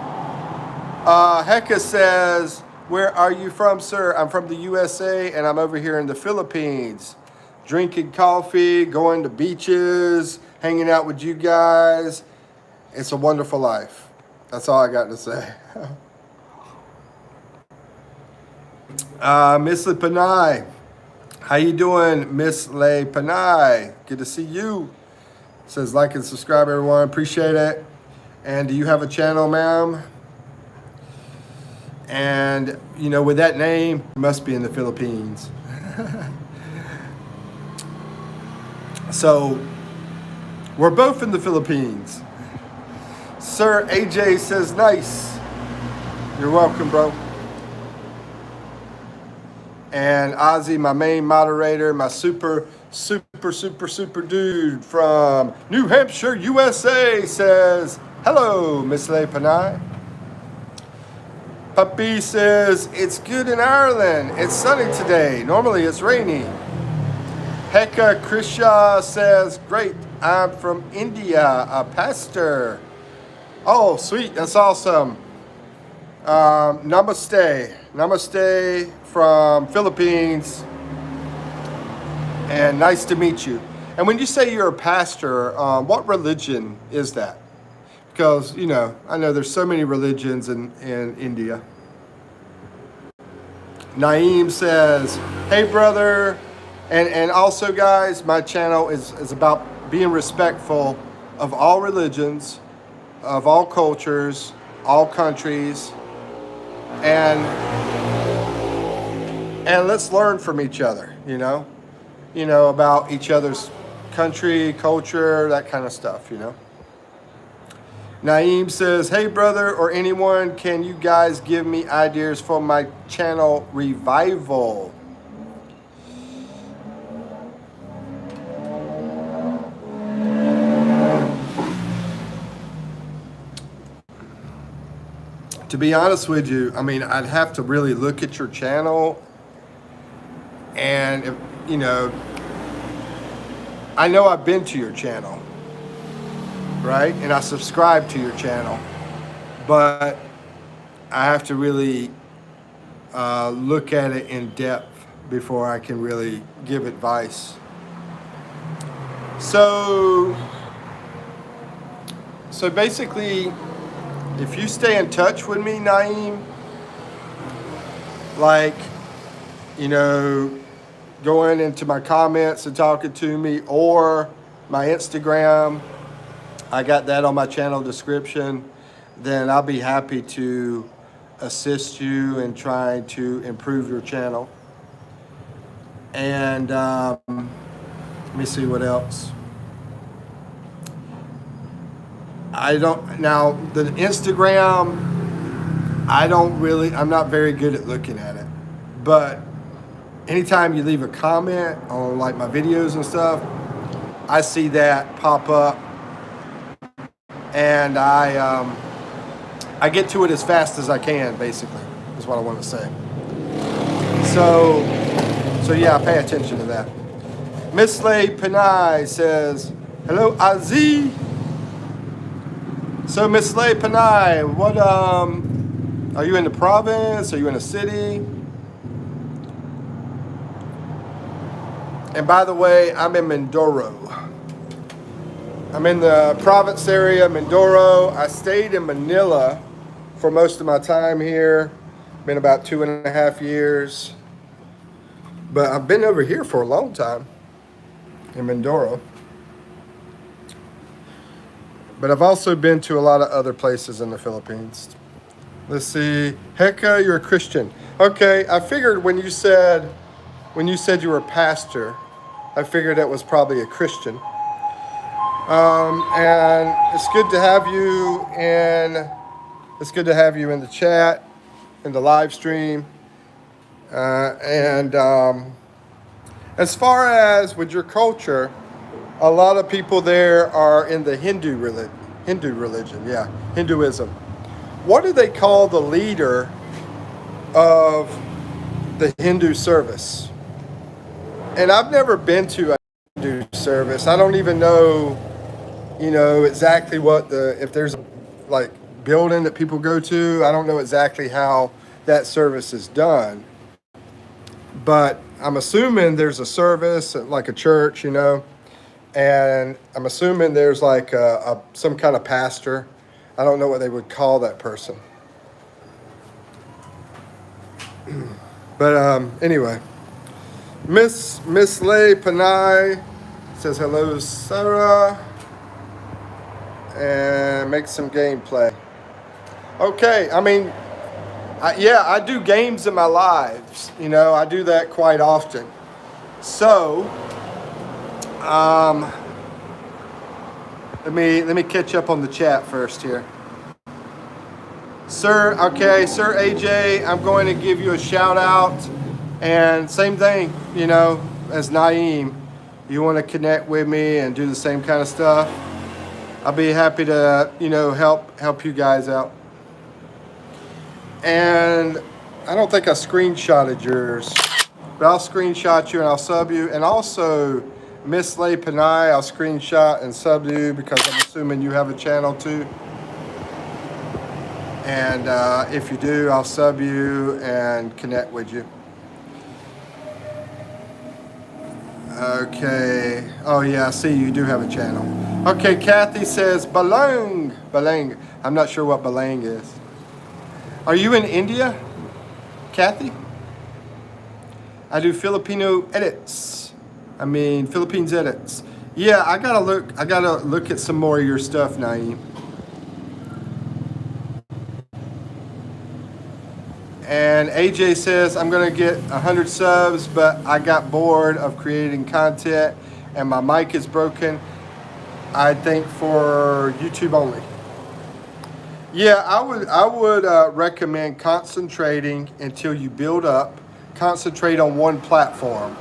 Hecka says, where are you from, sir? I'm from the USA, and I'm over here in the Philippines. Drinking coffee, going to beaches, hanging out with you guys. It's a wonderful life. That's all I got to say. Miss Le Panay. How you doing, Miss Le Panay? Good to see you. Says like and subscribe, everyone. Appreciate it. And do you have a channel, ma'am? And, you know, with that name, you must be in the Philippines. So, we're both in the Philippines. Sir AJ says, nice. You're welcome, bro. And Ozzy, my main moderator, my super dude from New Hampshire, USA, says, hello, Miss Le Panay. Puppy says, it's good in Ireland. It's sunny today. Normally it's rainy. Hecka Krisha says, great. I'm from India, a pastor. Oh, sweet. That's awesome. Namaste. Namaste from Philippines. And nice to meet you. And when you say you're a pastor, what religion is that? Because, you know, I know there's so many religions in India. Naeem says, hey, brother. And also, guys, my channel is about being respectful of all religions, of all cultures, all countries. And let's learn from each other, you know, about each other's country, culture, that kind of stuff, you know. Naeem says, hey, brother, or anyone, can you guys give me ideas for my channel revival? To be honest with you, I mean, I'd have to really look at your channel. And, if, you know I've been to your channel, right? And I subscribe to your channel. But I have to really look at it in depth before I can really give advice. So basically, if you stay in touch with me, Naeem, like, you know, going into my comments and talking to me, or my Instagram, I got that on my channel description, then I'll be happy to assist you in trying to improve your channel. And let me see what else. Now the Instagram, I'm not very good at looking at it, but anytime you leave a comment on like my videos and stuff, I see that pop up and I get to it as fast as I can. Basically, is what I want to say. So yeah, pay attention to that. Miss Lay Panay says, "Hello, Aziz." So Miss Lay Panay, what are you in the province? Are you in a city? And by the way, I'm in Mindoro. I'm in the province area, Mindoro. I stayed in Manila for most of my time here. Been about 2.5 years. But I've been over here for a long time in Mindoro. But I've also been to a lot of other places in the Philippines. Let's see. Heka, you're a Christian. Okay, I figured when you said you were a pastor, I figured that was probably a Christian. And it's good to have you in the chat, in the live stream. And as far as with your culture, a lot of people there are in the Hindu religion, yeah, Hinduism. What do they call the leader of the Hindu service? And I've never been to a Hindu service. I don't even know, exactly if there's like building that people go to. I don't know exactly how that service is done. But I'm assuming there's a service like a church, and I'm assuming there's like some kind of pastor. I don't know what they would call that person. But anyway, Miss Lay Panay says hello, Sarah, and make some gameplay. Okay, I mean, I do games in my lives. I do that quite often. So, let me catch up on the chat first here. Sir AJ, I'm going to give you a shout out. And same thing, as Naeem. You want to connect with me and do the same kind of stuff, I'll be happy to, help you guys out. And I don't think I screenshotted yours, but I'll screenshot you and I'll sub you. And also, Miss Lay Panay, I'll screenshot and sub you because I'm assuming you have a channel too. And if you do, I'll sub you and connect with you. Okay. Oh yeah, I see you do have a channel. Okay, Kathy says Balang. I'm not sure what Balang is. Are you in India, Kathy? I do Philippines edits. Yeah, I gotta look at some more of your stuff, Naeem. And AJ says, I'm gonna get 100 subs, but I got bored of creating content and my mic is broken. I think for YouTube only. Yeah, I would recommend concentrating until you build up. Concentrate on one platform,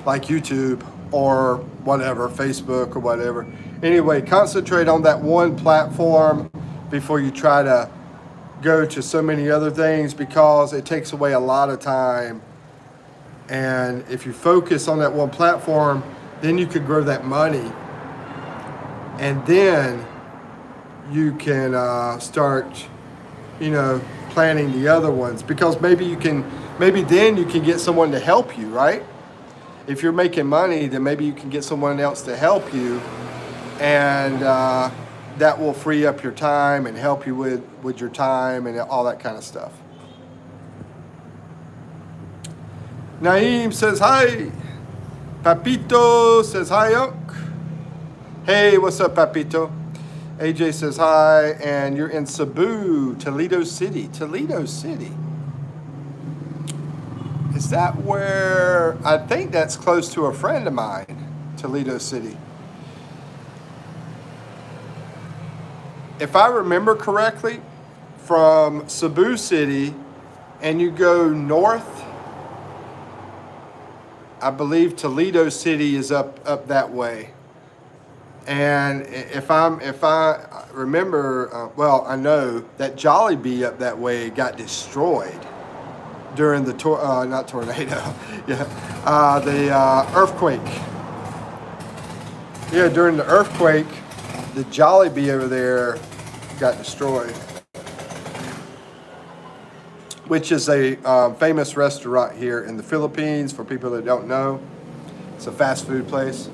like YouTube or whatever, Facebook or whatever. Anyway, concentrate on that one platform before you try to go to so many other things, because it takes away a lot of time. And if you focus on that one platform, then you could grow that money. And then you can start, planning the other ones, because maybe then you can get someone to help you, right? If you're making money, then maybe you can get someone else to help you, and that will free up your time and help you with your time and all that kind of stuff. Naeem says hi. Papito says hi, Unc. Hey, what's up, Papito? AJ says hi, and you're in Cebu, Toledo City. Toledo City. Is that where? I think that's close to a friend of mine, Toledo City. If I remember correctly, from Cebu City and you go north, I believe Toledo City is up that way. And if I remember, well, I know that Jollibee up that way got destroyed during the not tornado, yeah, the earthquake. Yeah, during the earthquake, the Jollibee over there got destroyed, which is a famous restaurant here in the Philippines. For people that don't know, it's a fast food place.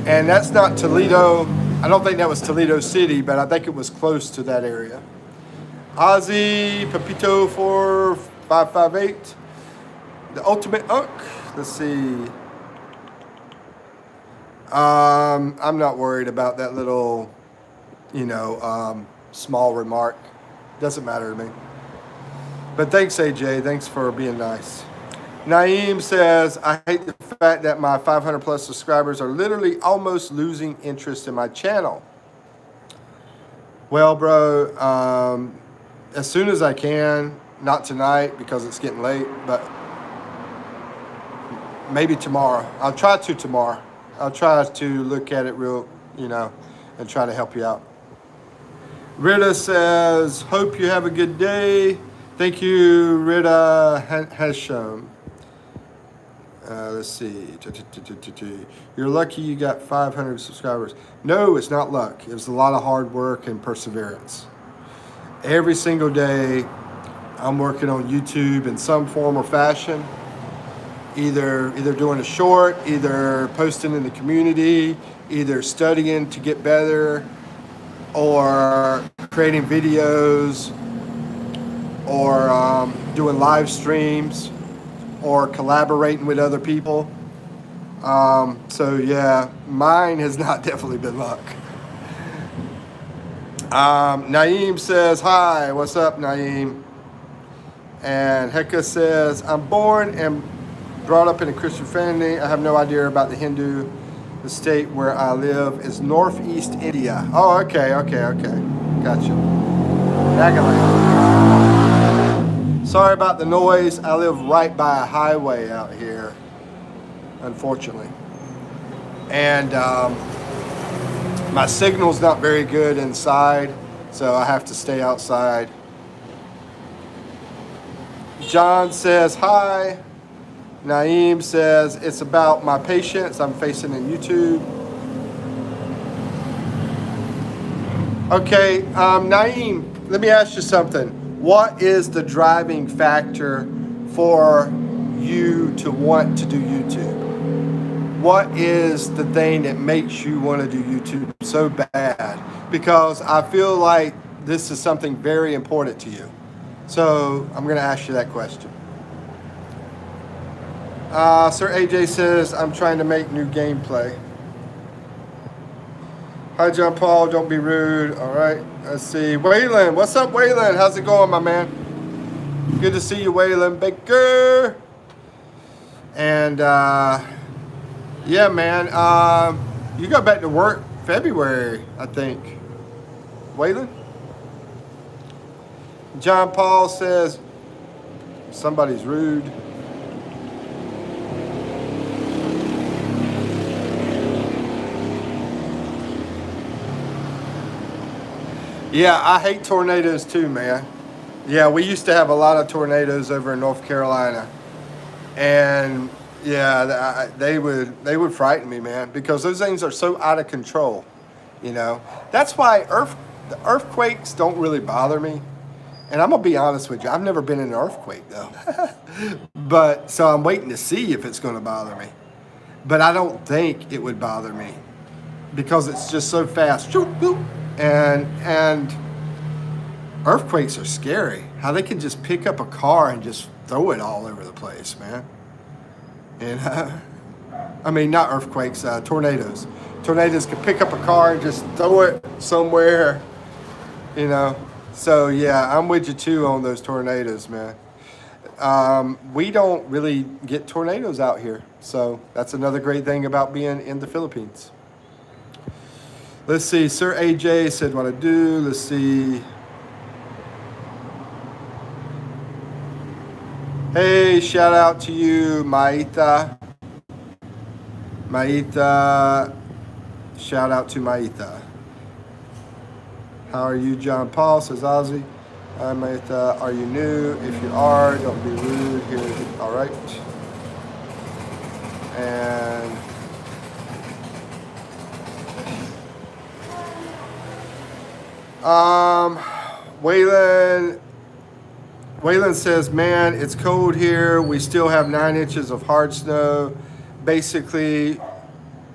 And that's not Toledo. I don't think that was Toledo City, but I think it was close to that area. Ozzy Pepito 4558. The Ultimate Unk. Let's see. I'm not worried about that little, small remark. Doesn't matter to me. But thanks, AJ. Thanks for being nice. Naeem says, I hate the fact that my 500 plus subscribers are literally almost losing interest in my channel. Well, bro, as soon as I can, not tonight because it's getting late, but maybe tomorrow. I'll try to tomorrow. I'll try to look at it real, and try to help you out. Rita says, hope you have a good day. Thank you, Rita Hesham. Let's see. You're lucky you got 500 subscribers. No, it's not luck. It was a lot of hard work and perseverance. Every single day, I'm working on YouTube in some form or fashion. Either doing a short, either posting in the community, either studying to get better, or creating videos, or doing live streams, or collaborating with other people. So yeah, mine has not definitely been luck. Naeem says, hi, what's up, Naeem? And Heka says, I'm born and brought up in a Christian family. I have no idea about the Hindu. The state where I live is Northeast India. Oh, okay. Gotcha. Nagaland. Sorry about the noise. I live right by a highway out here, unfortunately. And my signal's not very good inside, so I have to stay outside. John says, hi. Naeem says, it's about my patients I'm facing in YouTube. Okay, Naeem, let me ask you something. What is the driving factor for you to want to do YouTube? What is the thing that makes you want to do YouTube so bad? Because I feel like this is something very important to you. So I'm going to ask you that question. Sir AJ says, I'm trying to make new gameplay. Hi, John Paul. Don't be rude. All right. Let's see. Waylon. What's up, Waylon? How's it going, my man? Good to see you, Waylon Baker. And, yeah, man. You got back to work February, I think. Waylon? John Paul says, somebody's rude. Yeah, I hate tornadoes too, man. Yeah, we used to have a lot of tornadoes over in North Carolina. And yeah, they would frighten me, man, because those things are so out of control, That's why the earthquakes don't really bother me. And I'm going to be honest with you, I've never been in an earthquake, though. But so I'm waiting to see if it's going to bother me. But I don't think it would bother me because it's just so fast. And earthquakes are scary. How they can just pick up a car and just throw it all over the place, man. And I mean, not earthquakes, tornadoes. Tornadoes can pick up a car and just throw it somewhere, So yeah, I'm with you too on those tornadoes, man. We don't really get tornadoes out here. So that's another great thing about being in the Philippines. Let's see, Sir AJ said what I do. Let's see. Hey, shout out to you, Maita. Maitha, shout out to Maitha. How are you, John Paul? Says Ozzy. Hi, Maitha. Are you new? If you are, don't be rude. Here, all right. And Waylon says, man, it's cold here. We still have 9 inches of hard snow. Basically,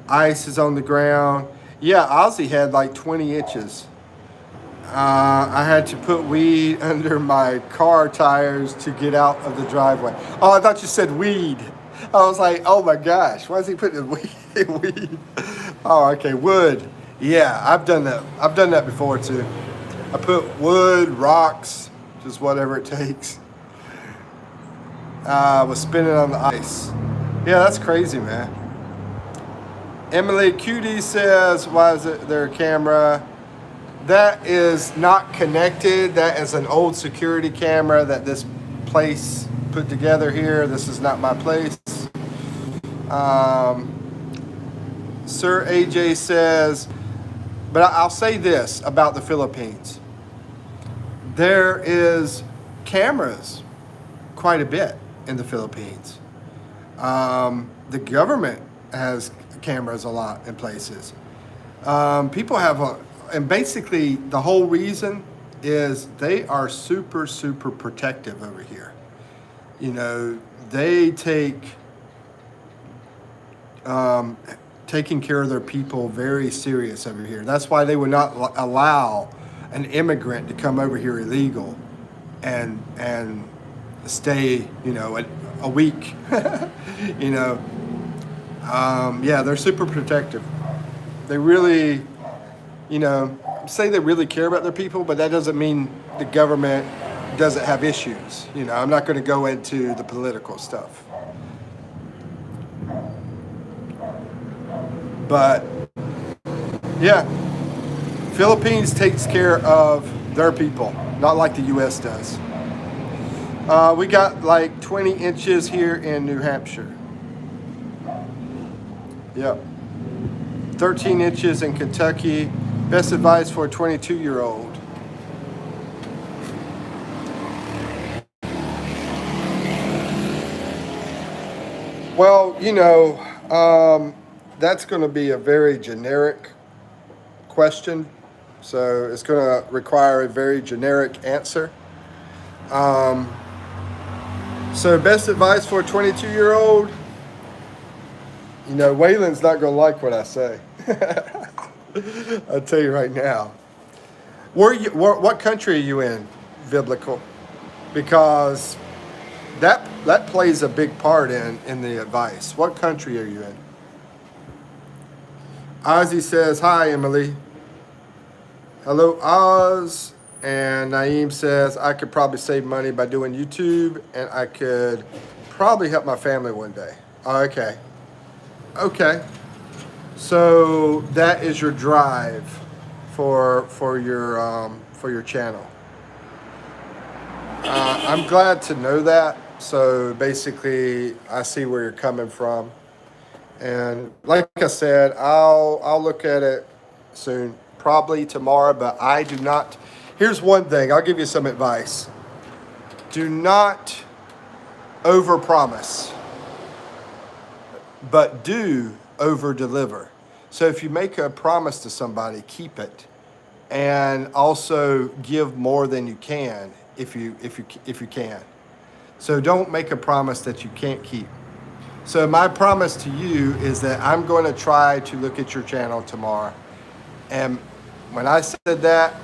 ice is on the ground. Yeah, Ozzy had like 20 inches. I had to put weed under my car tires to get out of the driveway. Oh, I thought you said weed. I was like, oh my gosh, why is he putting weed? Oh, okay, wood. Yeah, I've done that. I've done that before too. I put wood, rocks, just whatever it takes. Was spinning on the ice. Yeah, that's crazy, man. Emily Cutie says, why is it their camera? That is not connected. That is an old security camera that this place put together here. This is not my place. Sir AJ says, but I'll say this about the Philippines. There is cameras quite a bit in the Philippines. The government has cameras a lot in places. People have and basically the whole reason is they are super, super protective over here. You know, they take taking care of their people very serious over here. That's why they would not allow an immigrant to come over here illegal and stay, you know, a week. You know, yeah, they're super protective. They really, you know, say they really care about their people, but that doesn't mean the government doesn't have issues. You know, I'm not going to go into the political stuff. But yeah, Philippines takes care of their people, not like the U.S. does. We got like 20 inches here in New Hampshire. Yep. 13 inches in Kentucky. Best advice for a 22-year-old. Well, you know, that's going to be a very generic question. So it's going to require a very generic answer. So best advice for a 22-year-old, you know, Waylon's not going to like what I say. I'll tell you right now. What country are you in, biblical? Because that plays a big part in the advice. What country are you in? Ozzy says, hi, Emily. Hello, Oz. And Naeem says, I could probably save money by doing YouTube, and I could probably help my family one day. Oh, okay. Okay. So that is your drive for your channel. I'm glad to know that. So basically, I see where you're coming from. And like I said, I'll look at it soon, probably tomorrow, but I do not. Here's one thing. I'll give you some advice. Do not overpromise, but do over-deliver. So if you make a promise to somebody, keep it, and also give more than you can if you can. So don't make a promise that you can't keep. So my promise to you is that I'm going to try to look at your channel tomorrow. And when I said that,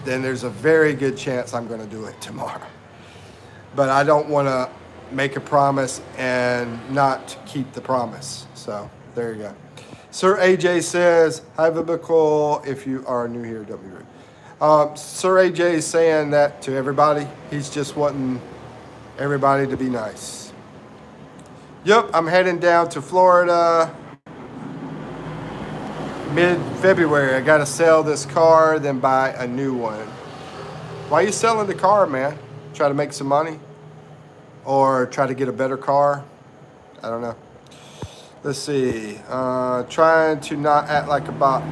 then there's a very good chance I'm going to do it tomorrow. But I don't want to make a promise and not keep the promise. So there you go. Sir AJ says, hi, biblical. If you are new here, don't be rude. Sir AJ is saying that to everybody. He's just wanting everybody to be nice. Yep, I'm heading down to Florida mid-February. I got to sell this car, then buy a new one. Why are you selling the car, man? Try to make some money? Or try to get a better car? I don't know. Let's see. Trying to not act like a bot.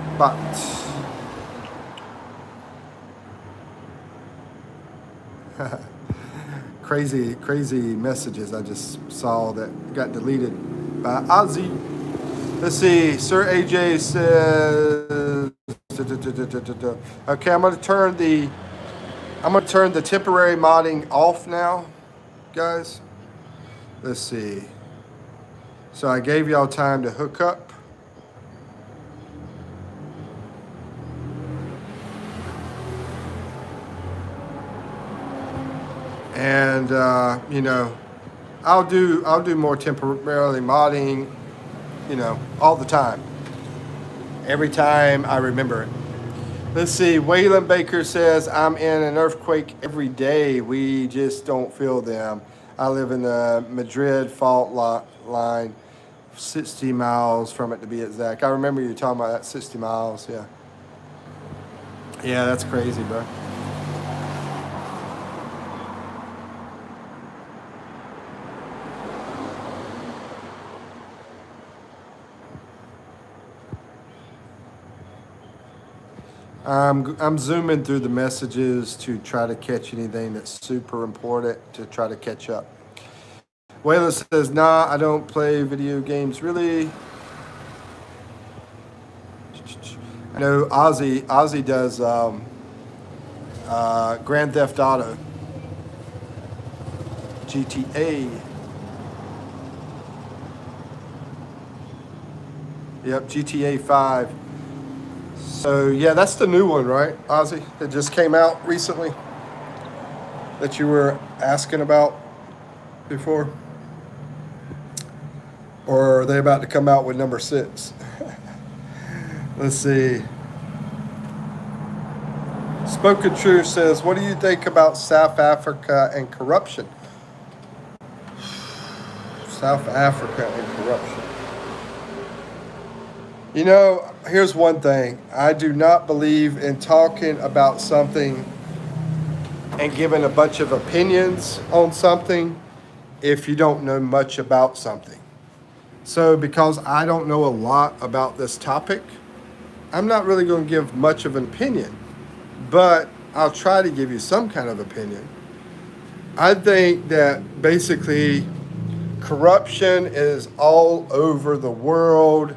Crazy messages I just saw that got deleted by Ozzy. Let's see. Sir AJ says. Okay, I'm gonna turn the temporary modding off now, guys. Let's see. So I gave y'all time to hook up. And you know, I'll do more temporarily modding, you know, all the time. Every time I remember it. Let's see. Waylon Baker says, I'm in an earthquake every day. We just don't feel them. I live in the Madrid fault line, 60 miles from it to be exact. I remember you talking about that 60 miles. Yeah. Yeah, that's crazy, bro. I'm zooming through the messages to try to catch anything that's super important to try to catch up. Waylon says, nah, I don't play video games really. I know Ozzy does Grand Theft Auto, GTA. Yep, GTA 5. So yeah, that's the new one, right, Ozzy? That just came out recently. That you were asking about before, or are they about to come out with number 6? Let's see. Spoken Truth says, what do you think about South Africa and corruption? South Africa and corruption. You know, here's one thing. I do not believe in talking about something and giving a bunch of opinions on something if you don't know much about something. So because I don't know a lot about this topic, I'm not really going to give much of an opinion, but I'll try to give you some kind of opinion. I think that basically corruption is all over the world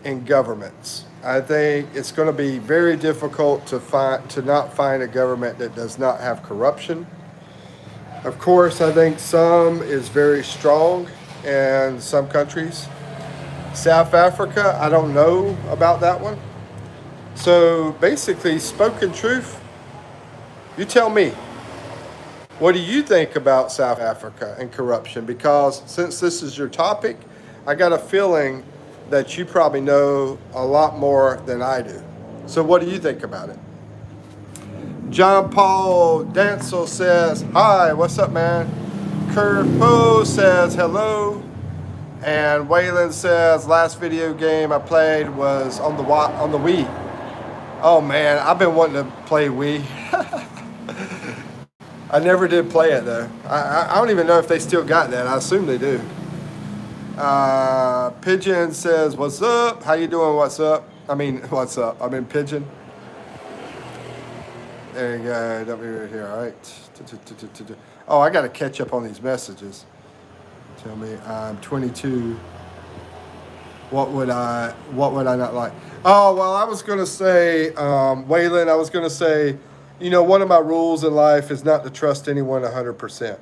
in governments. I think it's going to be very difficult to not find a government that does not have corruption. Of course, I think some is very strong in some countries. South Africa, I don't know about that one. So basically, Spoken Truth, you tell me. What do you think about South Africa and corruption? Because since this is your topic, I got a feeling that you probably know a lot more than I do. So what do you think about it? John Paul Dancel says, hi, what's up, man? Kurt Poe says, hello. And Waylon says, last video game I played was on the Wii. Oh, man, I've been wanting to play Wii. I never did play it, though. I don't even know if they still got that. I assume they do. Pigeon says, what's up? How you doing? What's up? What's up? I'm in Pigeon. There you go. Don't be right here. All right. Oh, I got to catch up on these messages. Tell me, I'm 22. What would I not like? Oh, well, I was going to say, Waylon, I was going to say, you know, one of my rules in life is not to trust anyone 100%.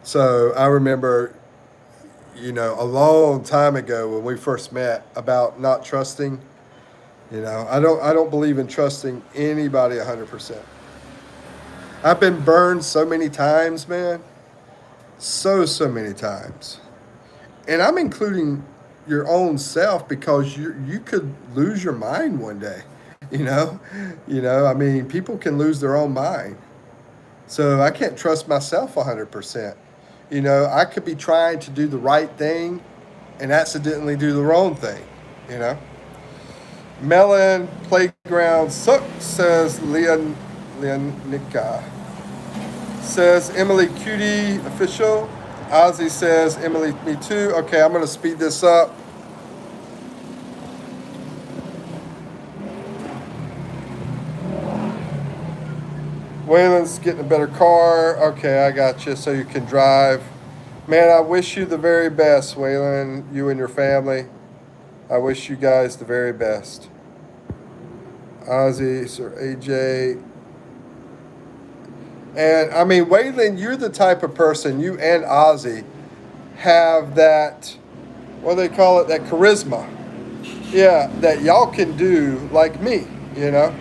So I remember, you know, a long time ago when we first met about not trusting. You know, I don't believe in trusting anybody 100%. I've been burned so many times, man. So many times. And I'm including your own self because you could lose your mind one day. People can lose their own mind. So I can't trust myself 100%. You know, I could be trying to do the right thing and accidentally do the wrong thing, you know. Melon Playground sucks, says Leonica. Says Emily Cutie Official. Ozzy says, Emily, me too. Okay, I'm going to speed this up. Waylon's getting a better car. Okay, I got you, so you can drive. Man, I wish you the very best, Waylon, you and your family. I wish you guys the very best. Ozzy, Sir AJ. And I mean, Waylon, you're the type of person, you and Ozzy have that, what do they call it, that charisma. Yeah, that y'all can do like me, you know?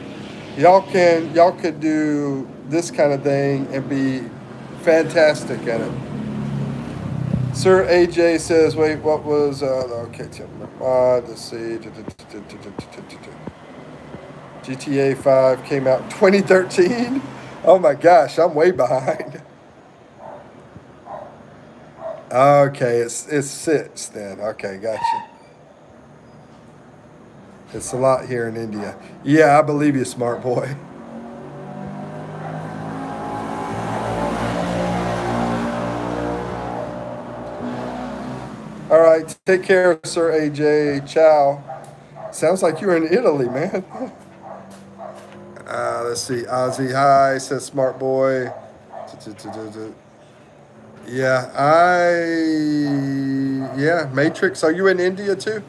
Y'all could do this kind of thing and be fantastic at it. Sir AJ says, wait, what was, okay, let's see. GTA 5 came out in 2013. Oh my gosh, I'm way behind. Okay, it's 6 then. Okay, gotcha. It's a lot here in India. Yeah, I believe you, smart boy. All right, take care, Sir AJ. Ciao. Sounds like you're in Italy, man. Let's see. Ozzy, hi, says smart boy. Yeah, yeah, Matrix. Are you in India too?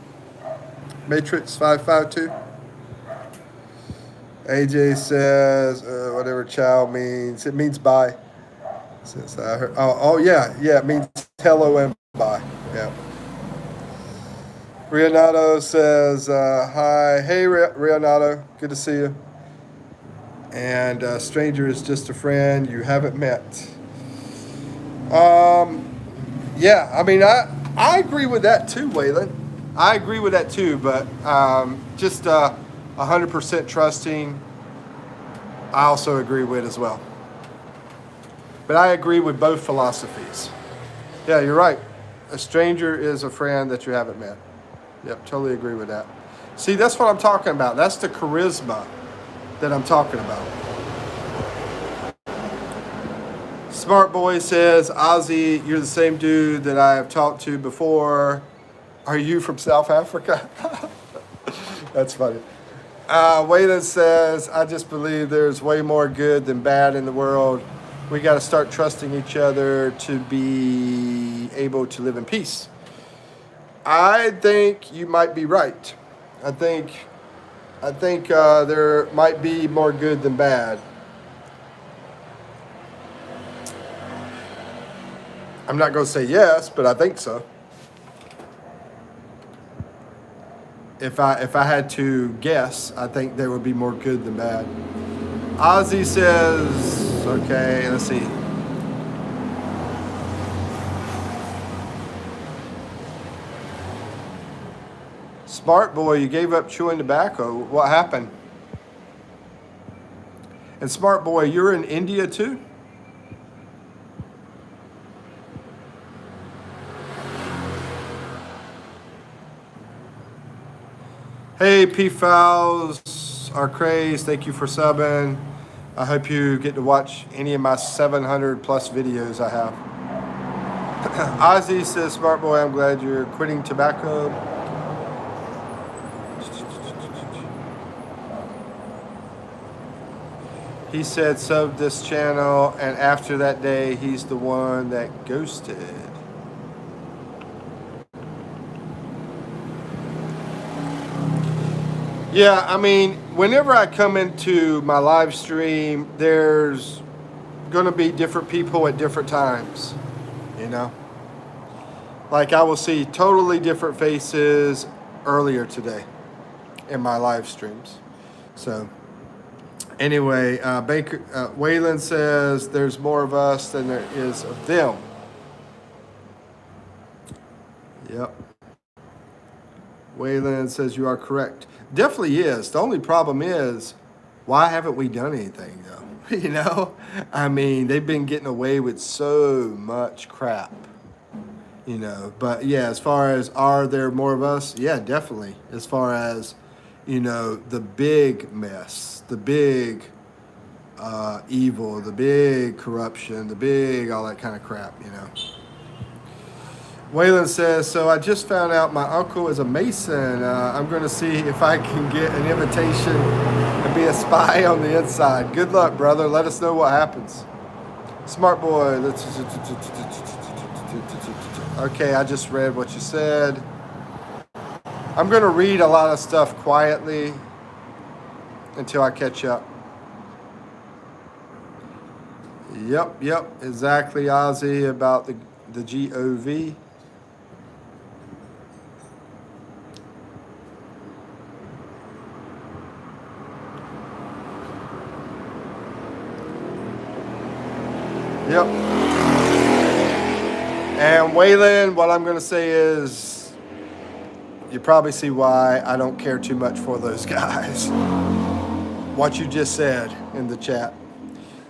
Matrix 552. AJ says, whatever chow means. It means bye. Since I heard, oh yeah, it means hello and bye. Yeah. Renato says, hi. Hey, Renato. Good to see you. And stranger is just a friend you haven't met. Yeah, I mean, I agree with that too, Waylon. I agree with that too, but just 100% trusting, I also agree with as well. But I agree with both philosophies. Yeah, you're right. A stranger is a friend that you haven't met. Yep, totally agree with that. See, that's what I'm talking about. That's the charisma that I'm talking about. Smart Boy says, Ozzy, you're the same dude that I have talked to before. Are you from South Africa? That's funny. Waylon says, I just believe there's way more good than bad in the world. We got to start trusting each other to be able to live in peace. I think you might be right. I think there might be more good than bad. I'm not going to say yes, but I think so. If I had to guess, I think there would be more good than bad. Ozzy says, okay, let's see. Smart boy, you gave up chewing tobacco. What happened? And smart boy, you're in India too? Hey, P-Fouls, our craze, thank you for subbing. I hope you get to watch any of my 700 plus videos I have. Ozzy says, smart boy, I'm glad you're quitting tobacco. He said sub this channel, and after that day, he's the one that ghosted. Yeah, I mean, whenever I come into my live stream, there's going to be different people at different times, you know? Like I will see totally different faces earlier today in my live streams. So anyway, Waylon says there's more of us than there is of them. Yep. Waylon says you are correct. Definitely is. The only problem is, why haven't we done anything though? You know? I mean, they've been getting away with so much crap. You know, but yeah, as far as are there more of us? Yeah, definitely. As far as, you know, the big mess, the big evil, the big corruption, the big all that kind of crap, you know. Waylon says, so I just found out my uncle is a Mason. I'm going to see if I can get an invitation and be a spy on the inside. Good luck, brother. Let us know what happens. Smart boy. Okay, I just read what you said. I'm going to read a lot of stuff quietly until I catch up. Yep, exactly, Ozzy, about the GOV. Yep. And Waylon, what I'm going to say is, you probably see why I don't care too much for those guys. What you just said in the chat.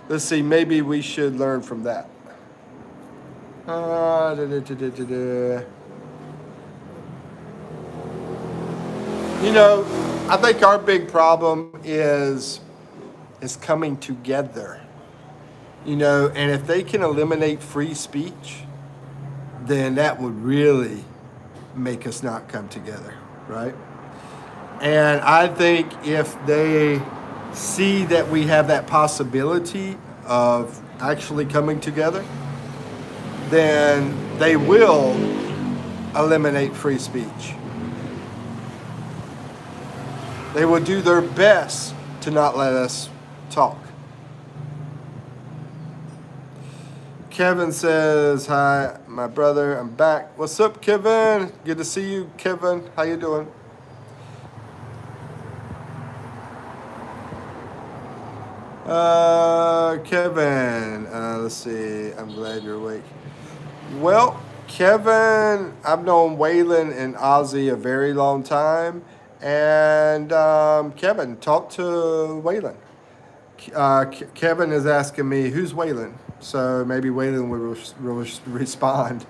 Let's see, maybe we should learn from that. You know, I think our big problem is coming together. You know, and if they can eliminate free speech, then that would really make us not come together, right? And I think if they see that we have that possibility of actually coming together, then they will eliminate free speech. They will do their best to not let us talk. Kevin says, hi, my brother, I'm back. What's up, Kevin? Good to see you, Kevin. How you doing? Kevin, let's see. I'm glad you're awake. Well, Kevin, I've known Waylon and Ozzy a very long time. And Kevin, talk to Waylon. Kevin is asking me, who's Waylon? So maybe Waylon will respond.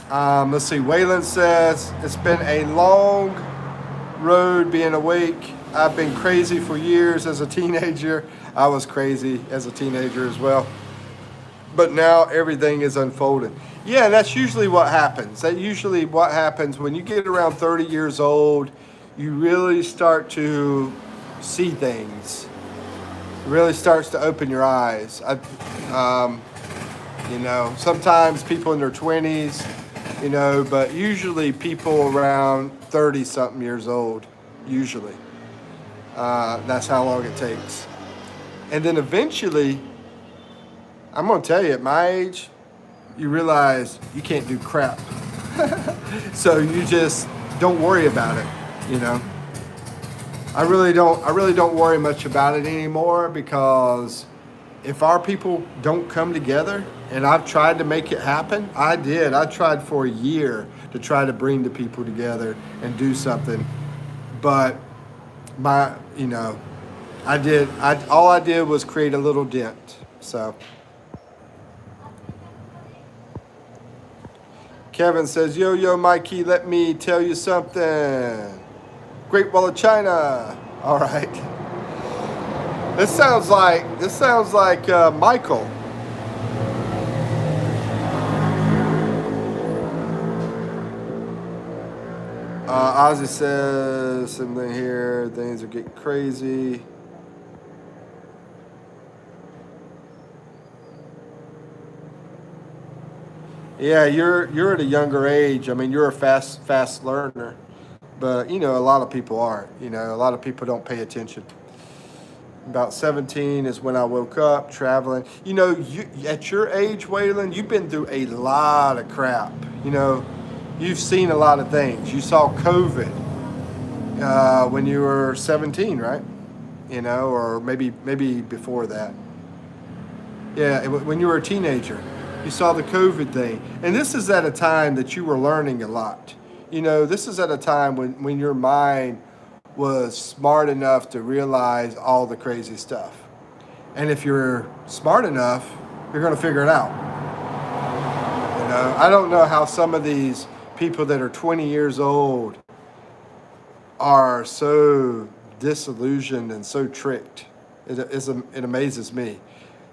Let's see. Waylon says, it's been a long road being awake. I've been crazy for years as a teenager. I was crazy as a teenager as well. But now everything is unfolding. Yeah, that's usually what happens. That's usually what happens when you get around 30 years old. You really start to see things. It really starts to open your eyes. You know, sometimes people in their 20s, you know, but usually people around 30-something years old, usually. That's how long it takes. And then eventually, I'm going to tell you, at my age, you realize you can't do crap. So you just don't worry about it, you know. I really don't worry much about it anymore, because if our people don't come together, and I've tried to make it happen, I tried for a year to try to bring the people together and do something. But all I did was create a little dent. So Kevin says, yo, Mikey, let me tell you something. Great Wall of China. All right. This sounds like Michael. Ozzy says something here. Things are getting crazy. Yeah, you're at a younger age. I mean, you're a fast learner, but you know, a lot of people aren't. You know, a lot of people don't pay attention. About 17 is when I woke up traveling. You know, at your age, Waylon, you've been through a lot of crap. You know, you've seen a lot of things. You saw COVID when you were 17, right? You know, or maybe before that. Yeah, when you were a teenager. You saw the COVID thing. And this is at a time that you were learning a lot. You know, this is at a time when your mind was smart enough to realize all the crazy stuff. And if you're smart enough, you're going to figure it out. You know, I don't know how some of these people that are 20 years old are so disillusioned and so tricked. It amazes me.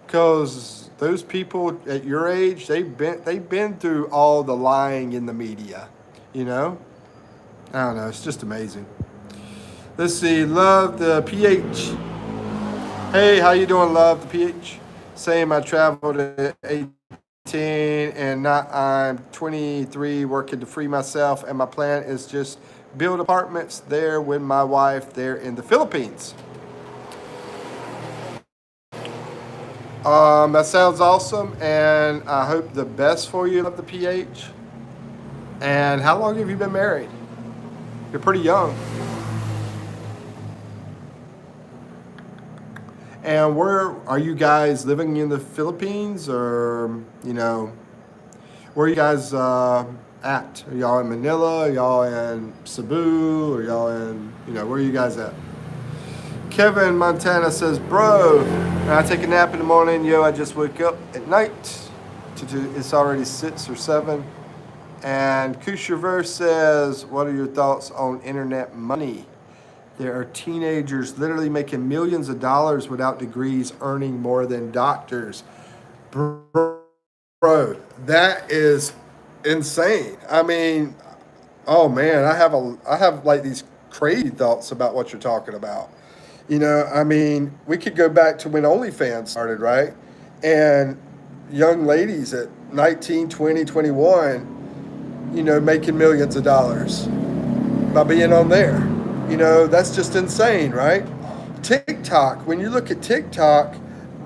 Because those people at your age, they've been through all the lying in the media, you know? I don't know, it's just amazing. Let's see, Love the PH. Hey, how you doing, Love the PH? Same, I traveled at 18 and now I'm 23 working to free myself, and my plan is just build apartments there with my wife there in the Philippines. That sounds awesome, and I hope the best for you, Love the PH. And how long have you been married? You're pretty young. And where are you guys living in the Philippines, or where are you guys at? Are y'all in Manila? Are y'all in Cebu? Are y'all in where are you guys at? Kevin Montana says, bro, I take a nap in the morning. Yo, I just wake up at night. It's already 6 or 7. And Kushaver says, what are your thoughts on internet money? There are teenagers literally making millions of dollars without degrees, earning more than doctors. Bro, that is insane. I mean, oh man, I have like these crazy thoughts about what you're talking about. I mean, we could go back to when OnlyFans started, right? And young ladies at 19, 20, 21, making millions of dollars by being on there. That's just insane, right? TikTok, when you look at TikTok,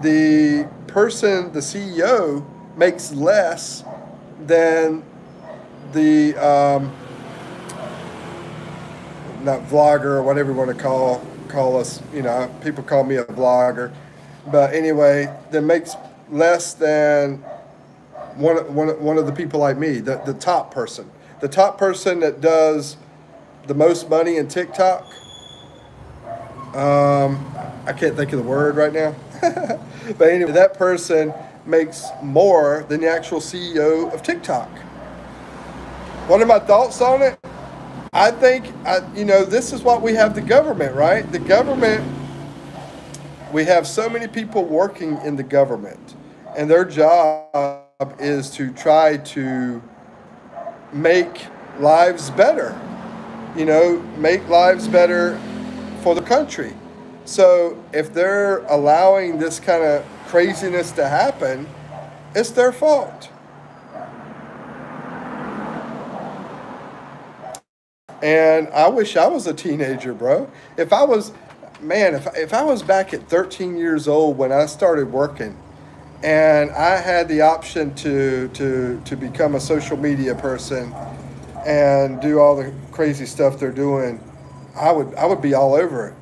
the CEO makes less than the, not vlogger or whatever you want to call us. People call me a vlogger. But anyway, that makes less than one of the people like me, the top person. The top person that does the most money in TikTok. I can't think of the word right now. But anyway, that person makes more than the actual CEO of TikTok. What are my thoughts on it? I think, this is what we have the government, right? The government, we have so many people working in the government, and their job is to try to make lives better, make lives better for the country. So if they're allowing this kind of craziness to happen, it's their fault. And I wish I was a teenager, bro. If I was, man, if I was back at 13 years old when I started working, and I had the option to become a social media person and do all the crazy stuff they're doing, I would be all over it.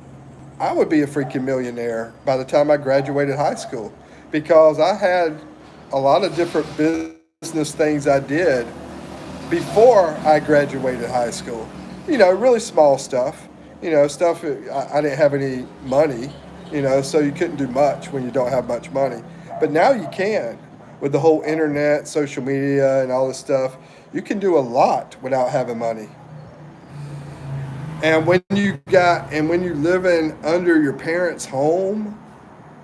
I would be a freaking millionaire by the time I graduated high school, because I had a lot of different business things I did before I graduated high school. Really small stuff. Stuff I didn't have any money, so you couldn't do much when you don't have much money. But now you can. With the whole internet, social media, and all this stuff, you can do a lot without having money. And when you're living under your parents' home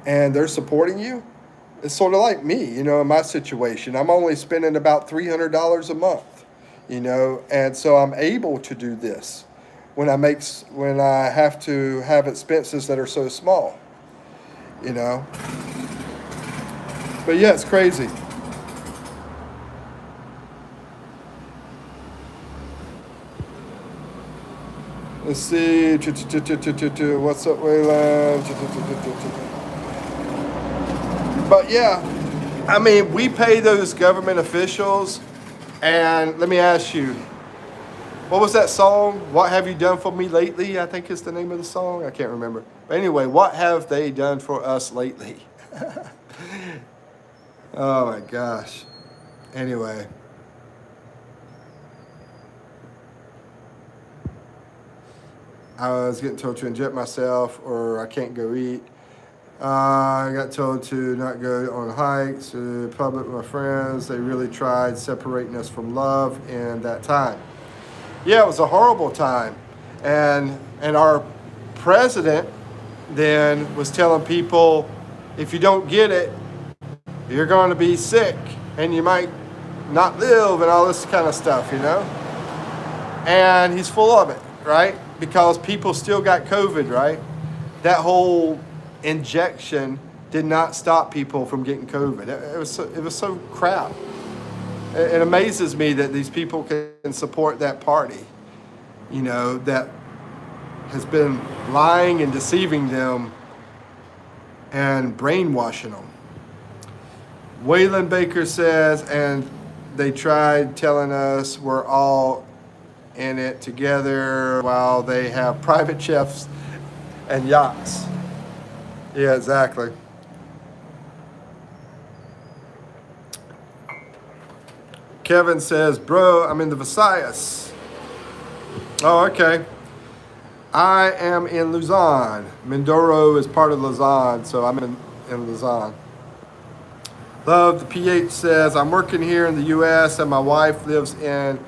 and they're supporting you, it's sort of like me, in my situation. I'm only spending about $300 a month, and so I'm able to do this when I have to have expenses that are so small, But yeah, it's crazy. Let's see. What's up, Wayland? But yeah, I mean, we pay those government officials. And let me ask you, what was that song? What have you done for me lately? I think is the name of the song. I can't remember. But anyway, what have they done for us lately? Oh my gosh. Anyway. I was getting told to inject myself, or I can't go eat. I got told to not go on hikes to public with my friends. They really tried separating us from love in that time. Yeah, it was a horrible time. And our president then was telling people, if you don't get it, You're going to be sick and you might not live and all this kind of stuff, you know? And he's full of it, right? Because people still got COVID, right? That whole injection did not stop people from getting COVID. It was so crap. It amazes me that these people can support that party, you know, that has been lying and deceiving them and brainwashing them. Waylon Baker says, and they tried telling us we're all in it together while they have private chefs and yachts. Yeah, exactly. Kevin says, bro, I'm in the Visayas. Oh, okay. I am in Luzon. Mindoro is part of Luzon, so I'm in Luzon. Love the PH says, I'm working here in the U.S. and my wife lives in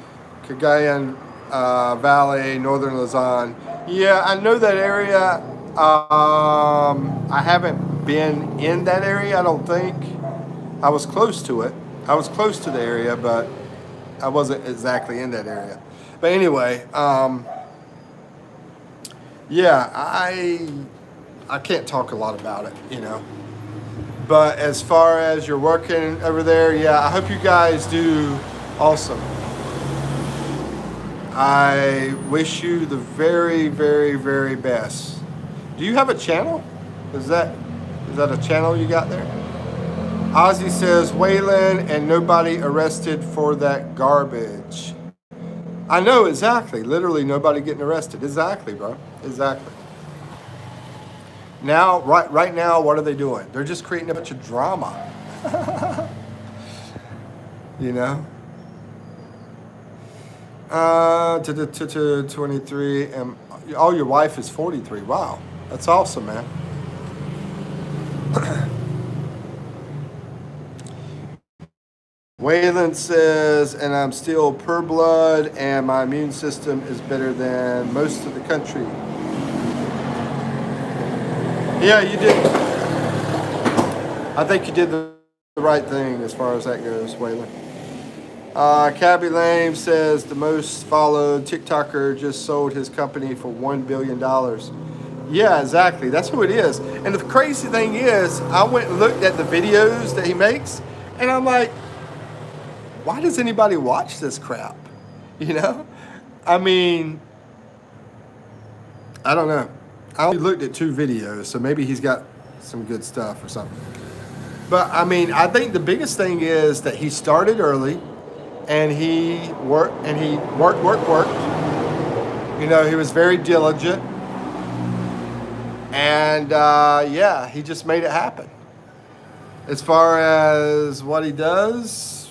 Cagayan Valley, northern Luzon. Yeah, I know that area. I haven't been in that area, I don't think. I was close to it. I was close to the area, but I wasn't exactly in that area. But anyway, yeah, I can't talk a lot about it, you know. But as far as you're working over there, yeah, I hope you guys do awesome. I wish you the very, very, very best. Do you have a channel? Is that a channel you got there? Ozzy says, Waylon and nobody arrested for that garbage. I know, exactly. Literally nobody getting arrested. Exactly, bro. Exactly. Now, right now, what are they doing? They're just creating a bunch of drama. You know? 23, and oh, your wife is 43. Wow. That's awesome, man. Waylon says, and I'm still pure blood, and my immune system is better than most of the country. Yeah, you did. I think you did the right thing as far as that goes, Waylon. Cabby Lame says the most followed TikToker just sold his company for $1 billion. Yeah, exactly. That's who it is. And the crazy thing is, I went and looked at the videos that he makes, and I'm like, why does anybody watch this crap? You know? I mean, I don't know. I only looked at 2 videos, so maybe he's got some good stuff or something. But, I mean, I think the biggest thing is that he started early, and he worked. You know, he was very diligent. And, yeah, he just made it happen. As far as what he does,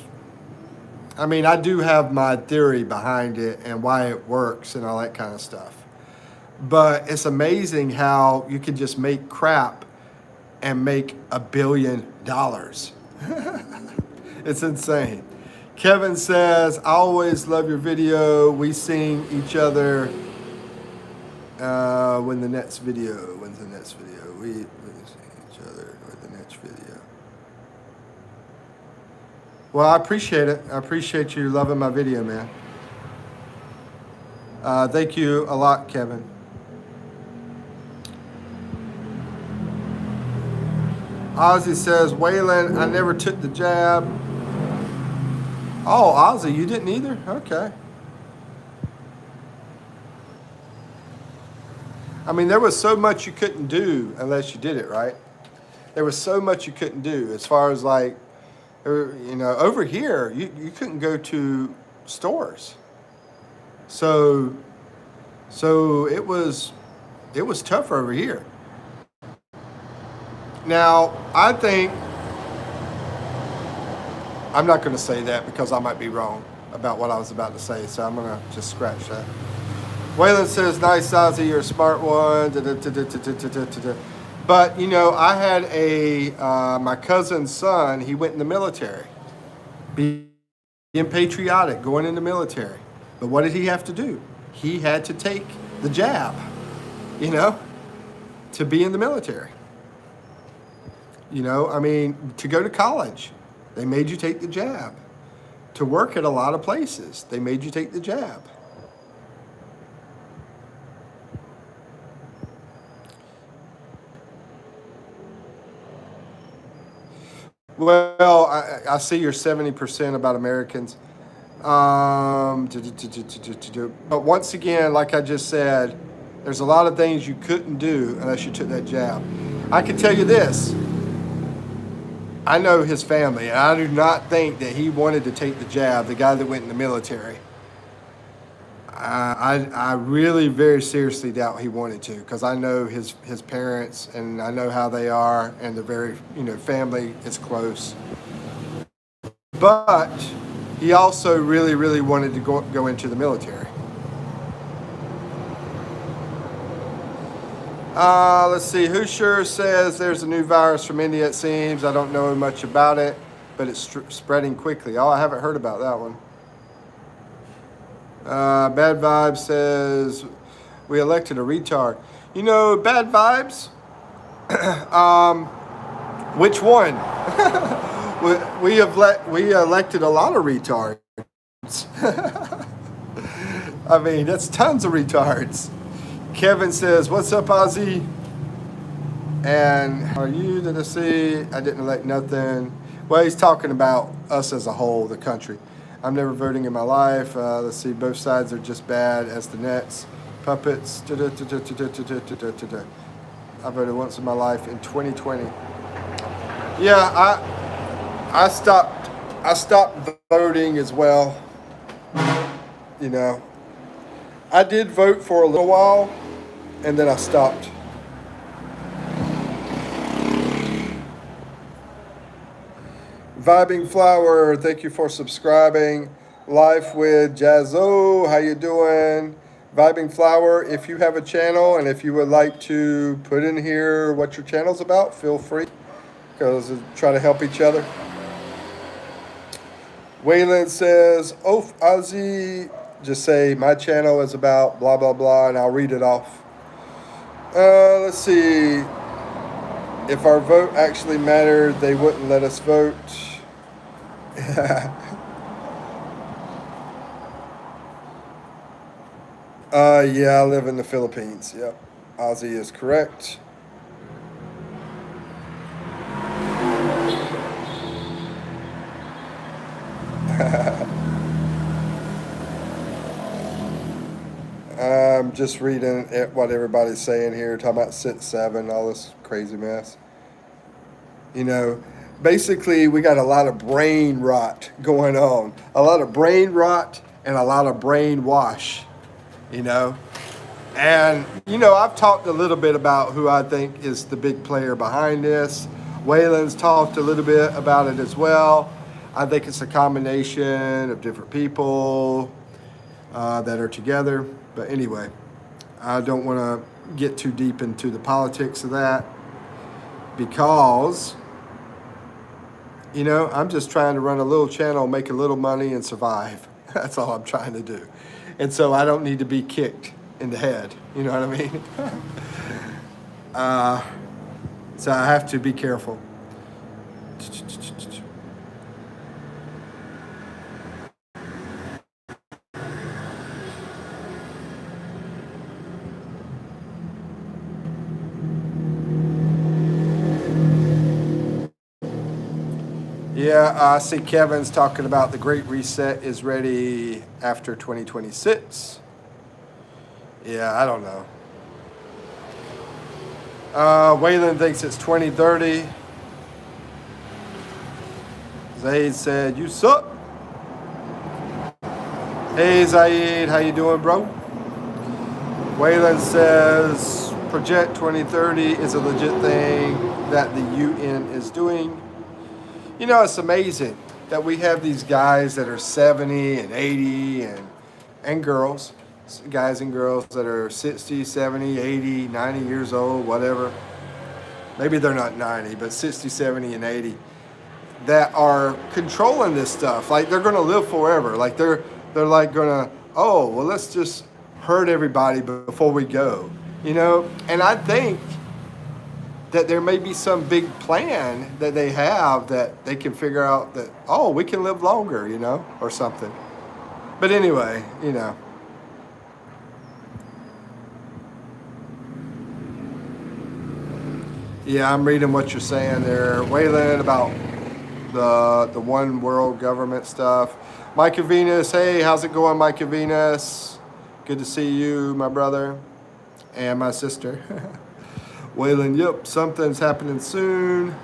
I mean, I do have my theory behind it and why it works and all that kind of stuff. But it's amazing how you can just make crap and make $1 billion. It's insane. Kevin says, I always love your video. We sing each other. When's the next video? We sing each other with the next video. Well, I appreciate it. I appreciate you loving my video, man. Thank you a lot, Kevin. Ozzy says, Waylon, I never took the jab. Oh, Ozzy, you didn't either? Okay. I mean, there was so much you couldn't do unless you did it, right? There was so much you couldn't do as far as like, you know, over here, you couldn't go to stores. So it was tough over here. Now, I think, I'm not going to say that because I might be wrong about what I was about to say, so I'm going to just scratch that. Waylon says, nice, Ozzy, you're a smart one. But, you know, I had my cousin's son, he went in the military. Being patriotic, going in the military. But what did he have to do? He had to take the jab, you know, to be in the military. You know, I mean, to go to college, they made you take the jab. To work at a lot of places, they made you take the jab. Well, I see you're 70% about Americans. But once again, like I just said, there's a lot of things you couldn't do unless you took that jab. I can tell you this. I know his family, and I do not think that he wanted to take the jab, the guy that went in the military. I really very seriously doubt he wanted to, because I know his parents, and I know how they are, and they're very, family is close. But he also really, really wanted to go into the military. Let's see. Who sure says there's a new virus from India? It seems. I don't know much about it, but it's spreading quickly. Oh, I haven't heard about that one. Bad Vibes says we elected a retard. Bad Vibes. Which one? we elected a lot of retards. I mean, that's tons of retards. Kevin says, "What's up, Ozzy?" And are you to see? I didn't elect nothing. Well, he's talking about us as a whole, the country. I'm never voting in my life. Let's see, both sides are just bad as the Nets. Puppets. I voted once in my life in 2020. Yeah, I stopped voting as well. I did vote for a little while, and then I stopped. Vibing Flower, thank you for subscribing. Life with Jazzo, how you doing? Vibing Flower, if you have a channel and if you would like to put in here what your channel's about, feel free, because we try to help each other. Waylon says, "Oh, Ozzy, just say my channel is about blah, blah, blah," and I'll read it off. Let's see. If our vote actually mattered, they wouldn't let us vote. Yeah, I live in the Philippines. Yep. Ozzy is correct. I'm just reading what everybody's saying here, talking about Sit 7, all this crazy mess. Basically, we got a lot of brain rot going on. A lot of brain rot and a lot of brain wash, And, I've talked a little bit about who I think is the big player behind this. Waylon's talked a little bit about it as well. I think it's a combination of different people that are together. But anyway, I don't want to get too deep into the politics of that, because, I'm just trying to run a little channel, make a little money, and survive. That's all I'm trying to do. And so I don't need to be kicked in the head. You know what I mean? So I have to be careful. Yeah, I see Kevin's talking about the Great Reset is ready after 2026. Yeah, I don't know. Waylon thinks it's 2030. Zaid said, "You suck." Hey, Zaid, how you doing, bro? Waylon says, "Project 2030 is a legit thing that the UN is doing." It's amazing that we have these guys that are 70 and 80 and girls, guys and girls that are 60, 70, 80, 90 years old, whatever. Maybe they're not 90, but 60, 70, and 80, that are controlling this stuff. Like, they're going to live forever. Like, they're like going to, oh, well, let's just hurt everybody before we go. And I think that there may be some big plan that they have that they can figure out that, oh, we can live longer, or something. But anyway, yeah, I'm reading what you're saying there, Waylon, about the one world government stuff. Mike Venus, hey, how's it going, Mike Venus? Good to see you, my brother, and my sister. Waylon, yep, something's happening soon.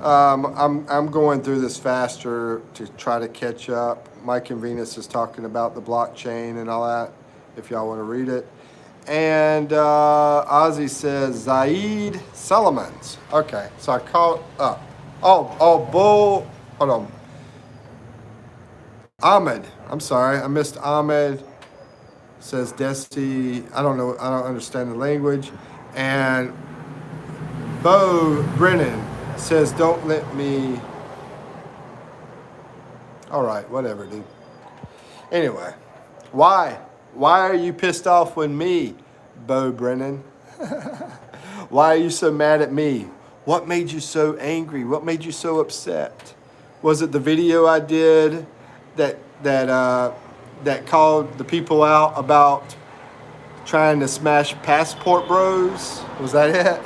I'm going through this faster to try to catch up. Mike and Venus is talking about the blockchain and all that, if y'all want to read it. And Ozzy says Zaid Solomons. Okay, so I caught up. Bull. Hold on. Ahmed. I'm sorry, I missed Ahmed. Says Desi. I don't know. I don't understand the language. And Bo Brennan says, don't let me. All right, whatever, dude. Anyway, why? Why are you pissed off with me, Bo Brennan? Why are you so mad at me? What made you so angry? What made you so upset? Was it the video I did that called the people out about trying to smash Passport Bros? Was that it?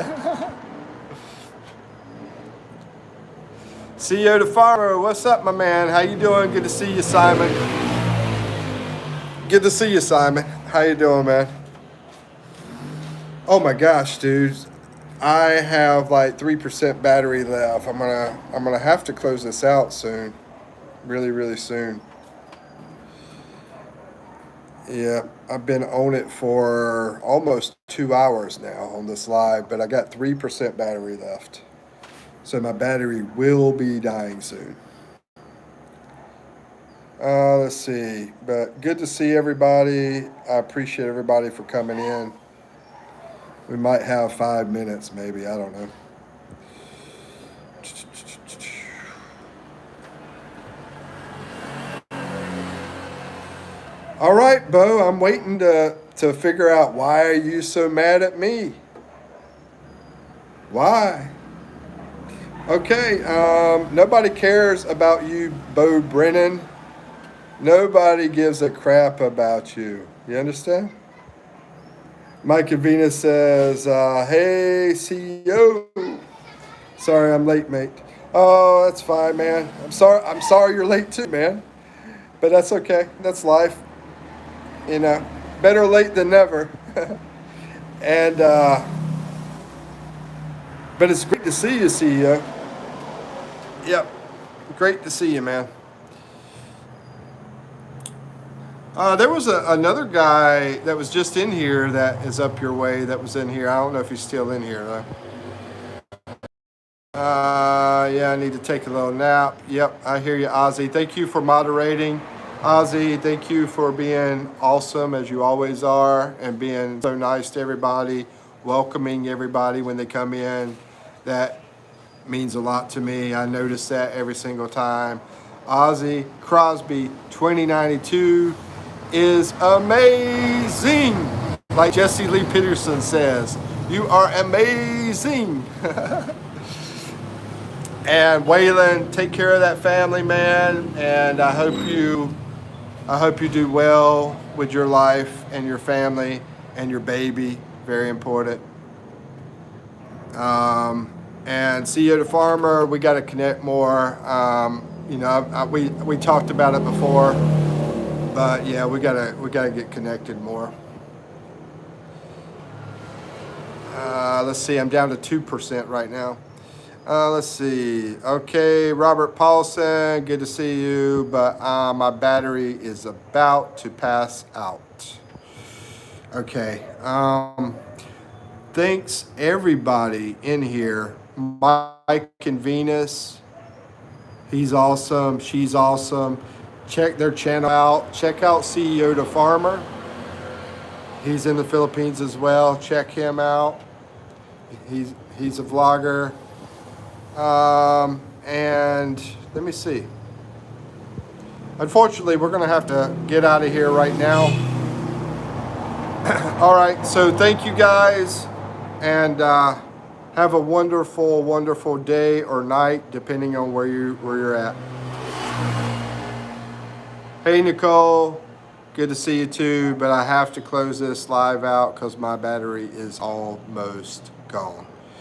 CEO the Farmer, what's up, my man? How you doing? Good to see you, Simon. Good to see you, Simon. How you doing, man? Oh my gosh, dude. I have like 3% battery left. I'm gonna have to close this out soon. Really, really soon. Yeah, I've been on it for almost 2 hours now on this live, but I got 3% battery left. So my battery will be dying soon. Let's see. But good to see everybody. I appreciate everybody for coming in. We might have 5 minutes, maybe. I don't know. All right, Bo, I'm waiting to figure out, why are you so mad at me? Why? Okay, nobody cares about you, Bo Brennan. Nobody gives a crap about you. You understand? Mike Venus says, hey, CEO. Sorry, I'm late, mate. Oh, that's fine, man. I'm sorry you're late too, man. But that's okay. That's life. Better late than never. And, but it's great to see you, CEO. Yep. Great to see you, man. There was another guy that was just in here that is up your way that was in here. I don't know if he's still in here, though. Yeah, I need to take a little nap. Yep, I hear you, Ozzy. Thank you for moderating. Ozzy, thank you for being awesome, as you always are, and being so nice to everybody, welcoming everybody when they come in. That means a lot to me. I notice that every single time. Ozzy Crosby 2092 is amazing. Like Jesse Lee Peterson says, you are amazing. And Waylon, take care of that family, man. And I hope you do well with your life and your family and your baby. Very important. And CEO the Farmer, we got to connect more. We talked about it before, but yeah, we gotta get connected more. Let's see, I'm down to 2% right now. Let's see. Okay, Robert Paulson, good to see you, but my battery is about to pass out. Okay. Thanks everybody in here. Mike and Venus, he's awesome. She's awesome. Check their channel out. Check out CEO the Farmer. He's in the Philippines as well. Check him out. He's a vlogger. And let me see. Unfortunately, we're going to have to get out of here right now. All right, so thank you guys, and have a wonderful, wonderful day or night, depending on where you're at. Hey, Nicole, good to see you too, but I have to close this live out because my battery is almost gone.